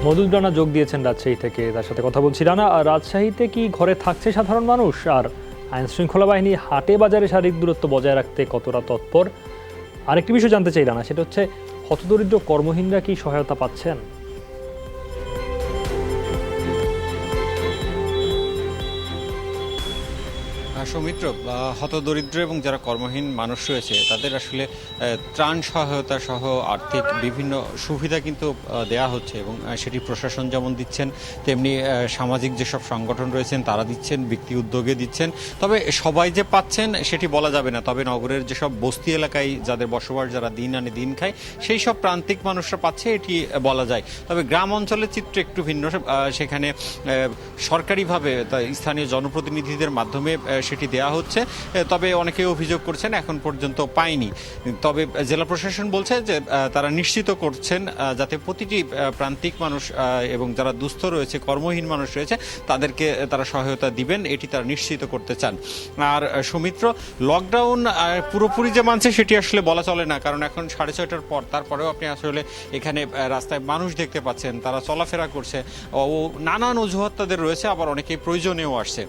মধুর রানা যোগ দিয়েছেন রাজশাহী থেকে, তার সাথে কথা বলছি। রানা, রাজশাহীতে কি ঘরে থাকছে সাধারণ মানুষ? আর আইন শৃঙ্খলা বাহিনী হাটে বাজারে শারীরিক দূরত্ব বজায় রাখতে কতটা তৎপর? আরেকটি বিষয় জানতে চাই রানা, সেটা হচ্ছে হতদরিদ্র কর্মহীনরা কি সহায়তা পাচ্ছেন? সৌমিত্র, হতদরিদ্র এবং যারা কর্মহীন মানুষ রয়েছে তাদের আসলে ত্রাণ সহায়তা সহ আর্থিক বিভিন্ন সুবিধা কিন্তু দেয়া হচ্ছে এবং সেটি প্রশাসন যেমন দিচ্ছেন তেমনি সামাজিক যেসব সংগঠন রয়েছেন তারা দিচ্ছেন, ব্যক্তি উদ্যোগে দিচ্ছেন। তবে সবাই যে পাচ্ছেন সেটি বলা যাবে না। তবে নগরের যেসব বস্তি এলাকায় যাদের বসবাস, যারা দিন আনে দিন খায়, সেই সব প্রান্তিক মানুষরা পাচ্ছে এটি বলা যায়। তবে গ্রাম অঞ্চলের চিত্র একটু ভিন্ন। সেখানে সরকারিভাবে স্থানীয় জনপ্রতিনিধিদের মাধ্যমে সেটি দেয়া হচ্ছে, তবে অনেকে অভিযোগ করছেন এখন পর্যন্ত পায়নি। তবে জেলা প্রশাসন বলছে যে তারা নিশ্চিত করছেন যাতে প্রতিটি প্রান্তিক মানুষ এবং যারা দুস্থ রয়েছে, কর্মহীন মানুষ রয়েছে, তাদেরকে তারা সহায়তা দিবেন, এটি তারা নিশ্চিত করতে চান। আর সৌমিত্র, লকডাউন পুরোপুরি যে মানছে সেটি আসলে বলা চলে না, কারণ এখন 6:30টার পর। তারপরেও আপনি আসলে এখানে রাস্তায় মানুষ দেখতে পাচ্ছেন, তারা চলাফেরা করছে ও নানান অজুহাত তাদের রয়েছে, আবার অনেকেই প্রয়োজনেও আসছে।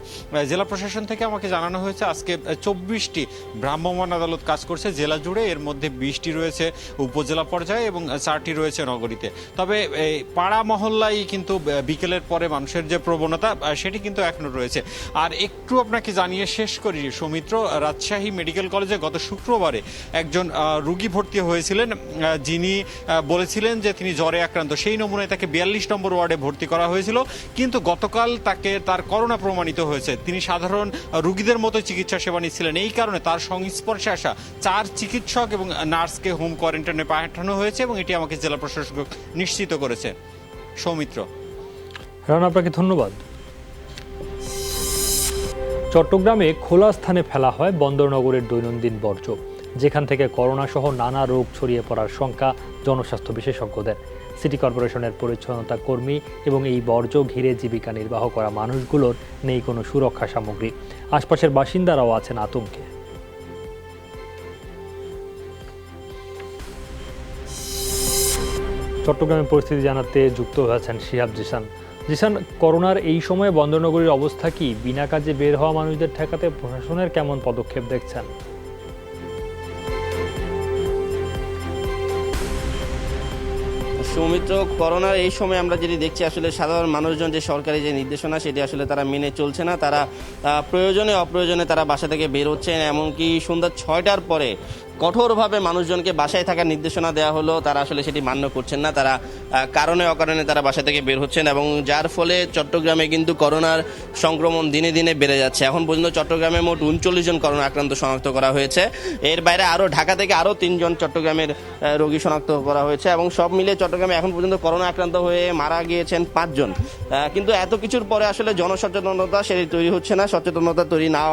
জেলা প্রশাসন থেকে আমাকে জানানো হয়েছে আজকে 24টি ভ্রাম্যমাণ আদালত কাজ করছে জেলা জুড়ে। এর মধ্যে 20টি রয়েছে উপজেলা পর্যায়ে এবং 4টি রয়েছে নগরীতে। তবে পাড়া মহল্লায় কিন্তু বিকেলের পরে মানুষের যে প্রবণতা সেটি কিন্তু এখনো রয়েছে। আর একটু আপনাকে জানিয়ে শেষ করি সৌমিত্র, রাজশাহী মেডিকেল কলেজে গত শুক্রবারে একজন রুগী ভর্তি হয়েছিলেন, যিনি বলেছিলেন যে তিনি জ্বরে আক্রান্ত। সেই নমুনায় তাকে 42 নম্বর ওয়ার্ডে ভর্তি করা হয়েছিল, কিন্তু গতকাল তাকে তার করোনা প্রমাণিত হয়েছে। তিনি সাধারণ রোগীদের মতো চিকিৎসা সেবা নিচ্ছিলেন। এই কারণে তার সংস্পর্শে আসা 4 চিকিৎসক এবং নার্সকে হোম কোয়ারেন্টাইনে পাঠানো হয়েছে এবং এটি আমাকে জেলা প্রশাসক নিশ্চিত করেছে। সৌমিত্র। রানা, আপনাকে ধন্যবাদ। চট্টগ্রামে খোলা স্থানে ফেলা হয় বন্দরনগরের দৈনন্দিন বর্জ্য, যেখান থেকে করোনা সহ নানা রোগ ছড়িয়ে পড়ার শঙ্কা জনস্বাস্থ্য বিশেষজ্ঞদের। সিটি কর্পোরেশনের পরিচ্ছন্নতা কর্মী এবং এই বর্জ্য ঘিরে জীবিকা নির্বাহ করা মানুষগুলোর নেই কোনো সুরক্ষা সামগ্রী। আশপাশের বাসিন্দারাও আছেন আতঙ্কে। চট্টগ্রামের পরিস্থিতি জানাতে যুক্ত হয়েছেন শিহাব জিসান। জিসান, করোনার এই সময়ে বন্দরনগরীর অবস্থা কি? বিনা কাজে বের হওয়া মানুষদের ঠেকাতে প্রশাসনের কেমন পদক্ষেপ দেখছেন? সৌমিত্র, করোনার এই সময় আমরা যেটি দেখছি আসলে সাধারণ মানুষজন যে সরকারি যে নির্দেশনা সেটি আসলে তারা মেনে চলছে না। তারা প্রয়োজনে অপ্রয়োজনে তারা বাসা থেকে বের হচ্ছেন, এমনকি সন্ধ্যা 6টার পরে কঠোরভাবে মানুষজনকে বাসায় থাকার নির্দেশনা দেওয়া হলো, তারা আসলে সেটি মান্য করছেন না। তারা কারণে অকারণে তারা বাসা থেকে বের হচ্ছেন এবং যার ফলে চট্টগ্রামে কিন্তু করোনার সংক্রমণ দিনে দিনে বেড়ে যাচ্ছে। এখন পর্যন্ত চট্টগ্রামে মোট 39 জন করোনা আক্রান্ত শনাক্ত করা হয়েছে। এর বাইরে আরও ঢাকা থেকে আরও 3 জন চট্টগ্রামের রোগী শনাক্ত করা হয়েছে এবং সব মিলে চট্টগ্রামে এখন পর্যন্ত করোনা আক্রান্ত হয়ে মারা গিয়েছেন 5 জন। কিন্তু এত কিছুর পরে আসলে জনসচেতনতা সেটি তৈরি হচ্ছে না। সচেতনতা তৈরি না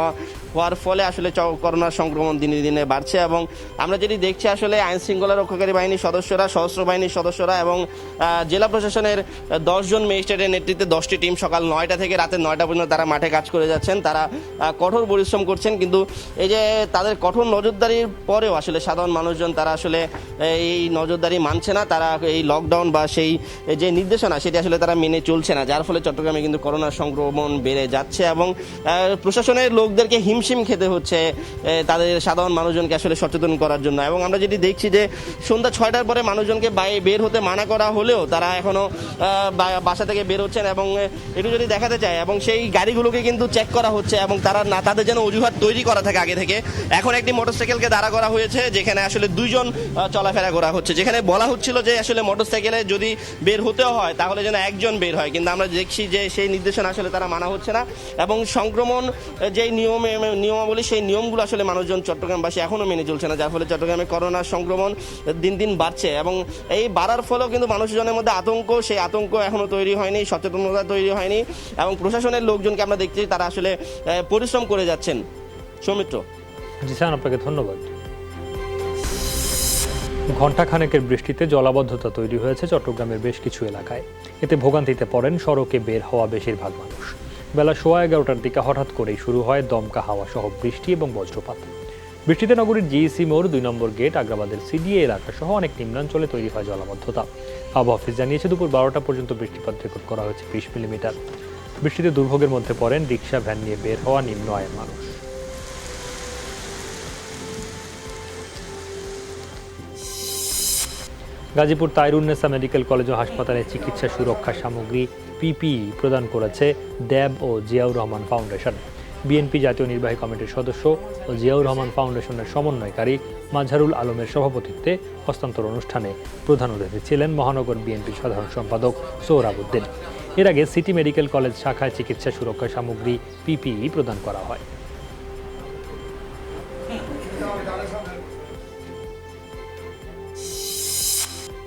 হওয়ার ফলে আসলে করোনার সংক্রমণ দিনে দিনে বাড়ছে এবং আমরা যেটি দেখছি আসলে আইন শৃঙ্খলা রক্ষাকারী বাহিনীর সদস্যরা, সশস্ত্র বাহিনীর সদস্যরা এবং জেলা প্রশাসনের 10 জন ম্যাজিস্ট্রেটের নেতৃত্বে 10টি টিম সকাল 9টা থেকে রাতে 9টা পর্যন্ত তারা মাঠে কাজ করে যাচ্ছেন। তারা কঠোর পরিশ্রম করছেন, কিন্তু এই যে তাদের কঠোর নজরদারির পরেও আসলে সাধারণ মানুষজন তারা আসলে এই নজরদারি মানছে না। তারা এই লকডাউন বা সেই যে নির্দেশনা সেটি আসলে তারা মেনে চলছে না, যার ফলে চট্টগ্রামে কিন্তু করোনার সংক্রমণ বেড়ে যাচ্ছে এবং প্রশাসনের লোকদেরকে হিমশিম খেতে হচ্ছে তাদের সাধারণ মানুষজনকে আসলে সচেতন করার জন্য। এবং আমরা যেটি দেখছি যে সন্ধ্যা 6টার পরে মানুষজনকে বের হতে মানা করা হলেও তারা এখনো বাসা থেকে বের হচ্ছেন এবং একটু যদি দেখাতে চায় এবং সেই গাড়িগুলোকে কিন্তু চেক করা হচ্ছে এবং তারা না তাদের যেন অজুহাত তৈরি করা থাকে আগে থেকে। এখন একটি মোটরসাইকেলকে দাঁড়া করা হয়েছে যেখানে আসলে 2 জন চলাফেরা করা হচ্ছে, যেখানে বলা হচ্ছিল যে আসলে মোটরসাইকেলে যদি বের হতেও হয় তাহলে যেন 1 জন বের হয়, কিন্তু আমরা দেখছি যে সেই নির্দেশনা আসলে তারা মানা হচ্ছে না এবং সংক্রমণ যেই নিয়মাবলী সেই নিয়মগুলো আসলে মানুষজন চট্টগ্রামবাসী এখনো মেনে চলছে না, যার ফলে চট্টগ্রামে করোনার সংক্রমণ দিন দিন বাড়ছে এবং এই বাড়ার ফলেও কিন্তু মানুষজনের মধ্যে আতঙ্ক, সেই আতঙ্ক এখনো তৈরি হয়নি, সচেতনতা তৈরি হয়নি এবং প্রশাসনের লোকজনকে আমরা দেখছি তারা আসলে পরিশ্রম করে যাচ্ছেন। সৌমিত্র। জি স্যার, আপনাকে ধন্যবাদ। ঘণ্টাখানেকের বৃষ্টিতে জলাবদ্ধতা তৈরি হয়েছে চট্টগ্রামের বেশ কিছু এলাকায়। এতে ভোগান্তিতে পড়েন সড়কে বের হওয়া বেশিরভাগ মানুষ। বেলা 11:15টার দিকে হঠাৎ করেই শুরু হয় দমকা হাওয়া সহ বৃষ্টি এবং বজ্রপাত। বৃষ্টিতে নগরীর জিইসি মোড় 2 নম্বর গেট, আগ্রাবাদের সিডিএ এলাকা সহ অনেক নিম্নাঞ্চলে তৈরি হয় জলাবদ্ধতা। আবহাওয়া অফিস জানিয়েছে দুপুর 12টা পর্যন্ত বৃষ্টিপাত রেকর্ড করা হয়েছে 20 মিলিমিটার। বৃষ্টিতে দুর্ভোগের মধ্যে পড়েন রিক্সা, ভ্যান নিয়ে বের হওয়া নিম্ন আয়ের মানুষ। গাজীপুর তাইরুন্নেসা মেডিকেল কলেজ ও হাসপাতালে চিকিৎসা সুরক্ষা সামগ্রী পিপিই প্রদান করেছে ড্যাব ও জিয়াউর রহমান ফাউন্ডেশন। বিএনপি জাতীয় নির্বাহী কমিটির সদস্য ও জিয়াউর রহমান ফাউন্ডেশনের সমন্বয়কারী মাঝহারুল আলমের সভাপতিত্বে হস্তান্তর অনুষ্ঠানে প্রধান অতিথি ছিলেন মহানগর বিএনপির সাধারণ সম্পাদক সোহরাব উদ্দিন। এর আগে সিটি মেডিকেল কলেজ শাখায় চিকিৎসা সুরক্ষা সামগ্রী পিপিই প্রদান করা হয়।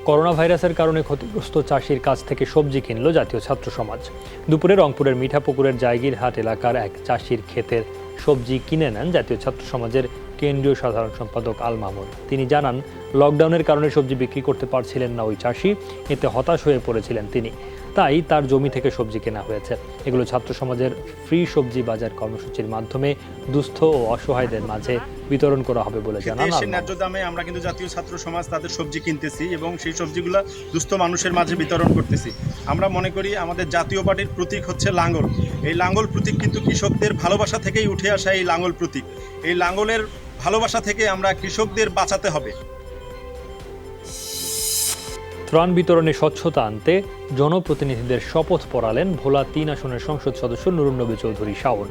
করোনা ভাইরাসের কারণে ক্ষতিগ্রস্ত চাষির কাছ থেকে সবজি কিনল জাতীয় ছাত্র সমাজ। দুপুরে রংপুরের মিঠাপুকুরের জায়গিরহাট এলাকার এক চাষির ক্ষেতের সবজি কিনে নেন জাতীয় ছাত্র সমাজের কেন্দ্রীয় সাধারণ সম্পাদক আল মামুন। তিনি জানান, লকডাউনের কারণে সবজি বিক্রি করতে পারছিলেন না ওই চাষি, এতে হতাশ হয়ে পড়েছিলেন তিনি। তাই তার জমি থেকে সবজি কেনা হয়েছে। এগুলো ছাত্র সমাজের ফ্রি সবজি বাজার কর্মসূচির মাধ্যমে দুস্থ ও অসহায়দের মাঝে বিতরণ করা হবে বলে জানান। ন্যায্য দামে আমরা কিন্তু জাতীয় ছাত্র সমাজ তাদের সবজি কিনতেছি এবং সেই সবজিগুলো দুস্থ মানুষের মাঝে বিতরণ করতেছি। আমরা মনে করি আমাদের জাতীয় পার্টির প্রতীক হচ্ছে লাঙ্গল। এই লাঙ্গল প্রতীক কিন্তু কৃষকদের ভালোবাসা থেকেই উঠে আসা এই লাঙ্গল প্রতীক। এই লাঙ্গলের ভালোবাসা থেকে আমরা কৃষকদের বাঁচাতে হবে। ত্রাণ বিতরণে স্বচ্ছতা আনতে জনপ্রতিনিধিদের শপথ পড়ালেন ভোলা 3 আসনের সংসদ সদস্য নুরুন্নবী চৌধুরী শাওন।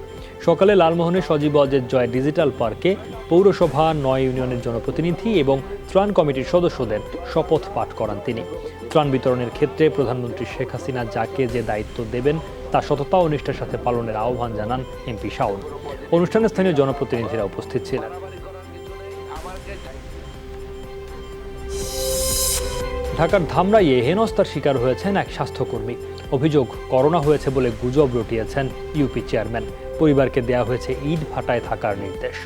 সকালে লালমোহনের সজীব অজেদ জয় ডিজিটাল পার্কে পৌরসভা 9 ইউনিয়নের জনপ্রতিনিধি এবং ত্রাণ কমিটির সদস্যদের শপথ পাঠ করান তিনি। ত্রাণ বিতরণের ক্ষেত্রে প্রধানমন্ত্রী শেখ হাসিনা যাকে যে দায়িত্ব দেবেন তা সততা ও নিষ্ঠার সাথে পালনের আহ্বান জানান এমপি শাওন। অনুষ্ঠানে স্থানীয় জনপ্রতিনিধিরা উপস্থিত ছিলেন। ঢাকার ধামরাইয়ে হেনস্থার শিকার হয়েছেন এক স্বাস্থ্যকর্মী। অভিযোগ, করোনা হয়েছে বলে গুজব রটিয়েছেন ইউপি চেয়ারম্যান। পরিবারকে দেয়া হয়েছে ইট ভাটায় থাকার নির্দেশ।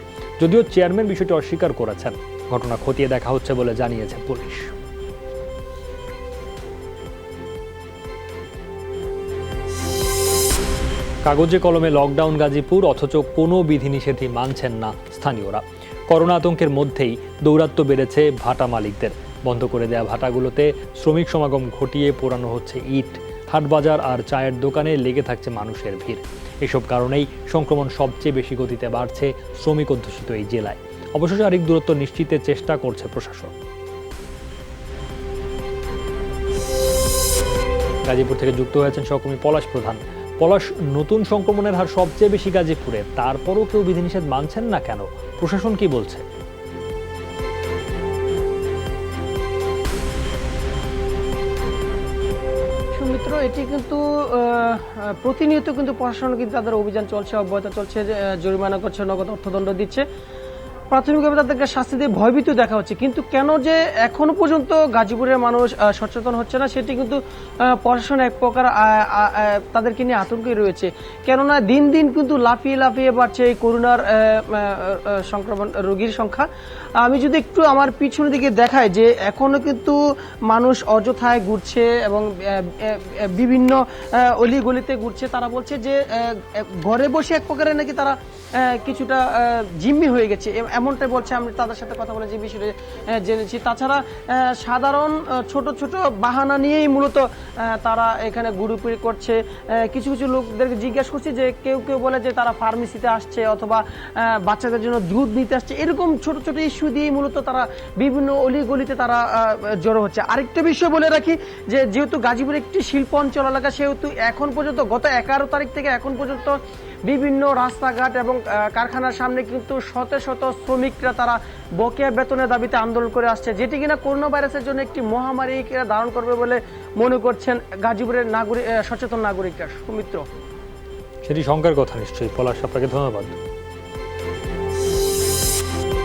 যদিও চেয়ারম্যান বিষয়টি অস্বীকার করেছেন। ঘটনা খতিয়ে দেখা হচ্ছে বলে জানিয়েছে পুলিশ। কাগজে কলমে লকডাউন গাজীপুর, অথচ কোনো বিধিনিষেধই মানছেন না স্থানীয়রা। করোনা আতঙ্কের মধ্যেই দৌরাত্ম্য বেড়েছে ভাটা মালিকদের। বন্ধ করে দেয়া ভাটাগুলোতে শ্রমিক সমাগম ঘটিয়ে পোড়ানো হচ্ছে ইট। হাটবাজার আর চায়ের দোকানে লেগে থাকছে মানুষের ভিড়। এসব কারণেই সংক্রমণ সবচেয়ে বেশি গতিতে বাড়ছে শ্রমিক অধ্যুষিত এই জেলায়। অবশ্য শারীরিক দূরত্ব নিশ্চিতের চেষ্টা করছে প্রশাসন। গাজীপুর থেকে যুক্ত হয়েছেন সহকর্মী পলাশ প্রধান। পলাশ, নতুন সংক্রমণের হার সবচেয়ে বেশি গাজীপুরে, তারপরও কেউ বিধিনিষেধ মানছেন না কেন? প্রশাসন কি বলছে? এটি কিন্তু প্রতিনিয়ত কিন্তু প্রশাসন কিন্তু তাদের অভিযান চলছে, অব্যাহত চলছে, জরিমানা করছে, নগদ অর্থদণ্ড দিচ্ছে। প্রাথমিকভাবে তাদেরকে শাস্তি দিয়ে ভয়ভীত দেখা হচ্ছে। কিন্তু কেন যে এখনো পর্যন্ত গাজীপুরের মানুষ সচেতন হচ্ছে না, সেটি কিন্তু প্রশাসন এক প্রকার তাদেরকে নিয়ে আতঙ্কে রয়েছে। কেননা দিন দিন কিন্তু লাফিয়ে লাফিয়ে বাড়ছে এই করোনার সংক্রমণ রোগীর সংখ্যা। আমি যদি একটু আমার পিছনের দিকে দেখাই, যে এখনো কিন্তু মানুষ অযথায় ঘুরছে এবং বিভিন্ন অলিগলিতে ঘুরছে। তারা বলছে যে ঘরে বসে এক প্রকারে নাকি তারা কিছুটা জিম্মি হয়ে গেছে, এমনটাই বলছে। আমি তাদের সাথে কথা বলে যে বিষয়টা জেনেছি। তাছাড়া সাধারণ ছোট ছোট বাহানা নিয়েই মূলত তারা এখানে ঘুরুফিরি করছে। কিছু কিছু লোকদেরকে জিজ্ঞাসা করছি যে কেউ কেউ বলে যে তারা ফার্মেসিতে আসছে অথবা বাচ্চাদের জন্য দুধ নিতে আসছে। এরকম ছোট ছোট ইস্যু দিয়ে মূলত তারা বিভিন্ন অলিগলিতে তারা জড়ো হচ্ছে। আরেকটা বিষয় বলে রাখি, যে যেহেতু গাজীপুর একটি শিল্প অঞ্চল এলাকা, সেহেতু এখন পর্যন্ত গত 11 তারিখ থেকে এখন পর্যন্ত বিভিন্ন রাস্তাঘাট এবং কারখানার সামনে কিন্তু শত শত শ্রমিকরা তারা বকেয়া বেতনের দাবিতে আন্দোলন করে আসছে, যেটি কিনা করোনা ভাইরাসের জন্য একটি মহামারী ধারণ করবে বলে মনে করছেন গাজীপুরের সচেতন নাগরিকরা। সুমিত্র, সেটি শঙ্কার কথা নিশ্চয়ই। পলাশ, আপনাকে ধন্যবাদ।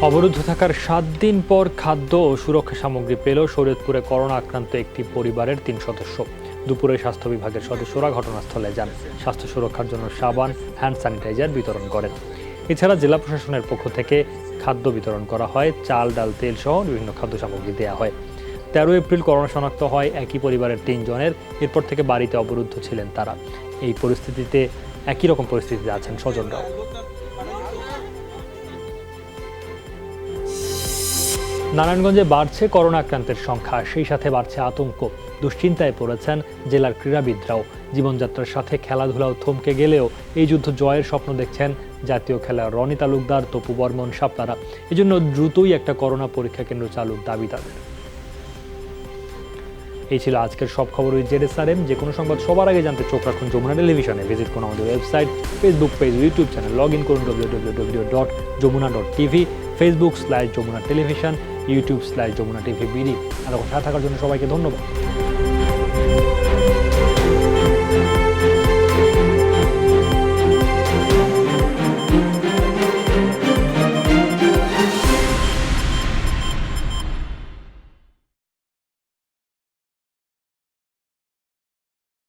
অবরুদ্ধ থাকার 7 দিন পর খাদ্য ও সুরক্ষা সামগ্রী পেল শরীয়তপুরে করোনা আক্রান্ত একটি পরিবারের 3 সদস্য। দুপুরে স্বাস্থ্য বিভাগের সদস্যরা ঘটনাস্থলে যান। স্বাস্থ্য সুরক্ষার জন্য সাবান, হ্যান্ড স্যানিটাইজার বিতরণ করেন। এছাড়া জেলা প্রশাসনের পক্ষ থেকে খাদ্য বিতরণ করা হয়। চাল, ডাল, তেল সহ বিভিন্ন খাদ্য সামগ্রী দেওয়া হয়। 13 এপ্রিল করোনা শনাক্ত হয় একই পরিবারের 3 জনের। এরপর থেকে বাড়িতে অবরুদ্ধ ছিলেন তারা। এই পরিস্থিতিতে একই রকম পরিস্থিতিতে আছেন স্বজনরাও। নারায়ণগঞ্জে বাড়ছে করোনা আক্রান্তের সংখ্যা, সেই সাথে বাড়ছে আতঙ্ক। দুশ্চিন্তায় পড়েছেন জেলার ক্রীড়াবিদরাও। জীবনযাত্রার সাথে খেলাধুলাও থমকে গেলেও এই যুদ্ধ জয়ের স্বপ্ন দেখছেন জাতীয় খেলোয়াড় রনি তালুকদার, তপু বর্মন, শাপলারা। এজন্য দ্রুতই একটা করোনা পরীক্ষা কেন্দ্র চালুর দাবি তাদের। এই ছিল আজকের সব খবর উইথ জেডএসআরএম। যে কোনো সংবাদ সবার আগে জানতে চোখ রাখুন যমুনা টেলিভিশনে। ভিজিট করুন আমাদের website, Facebook page, YouTube channel. Log in করুন www.যমুনা.tv, Facebook/যমুনা টেলিভিশন, YouTube/যমুনা টিভি বিডি। আর সাথে থাকার জন্য সবাইকে ধন্যবাদ।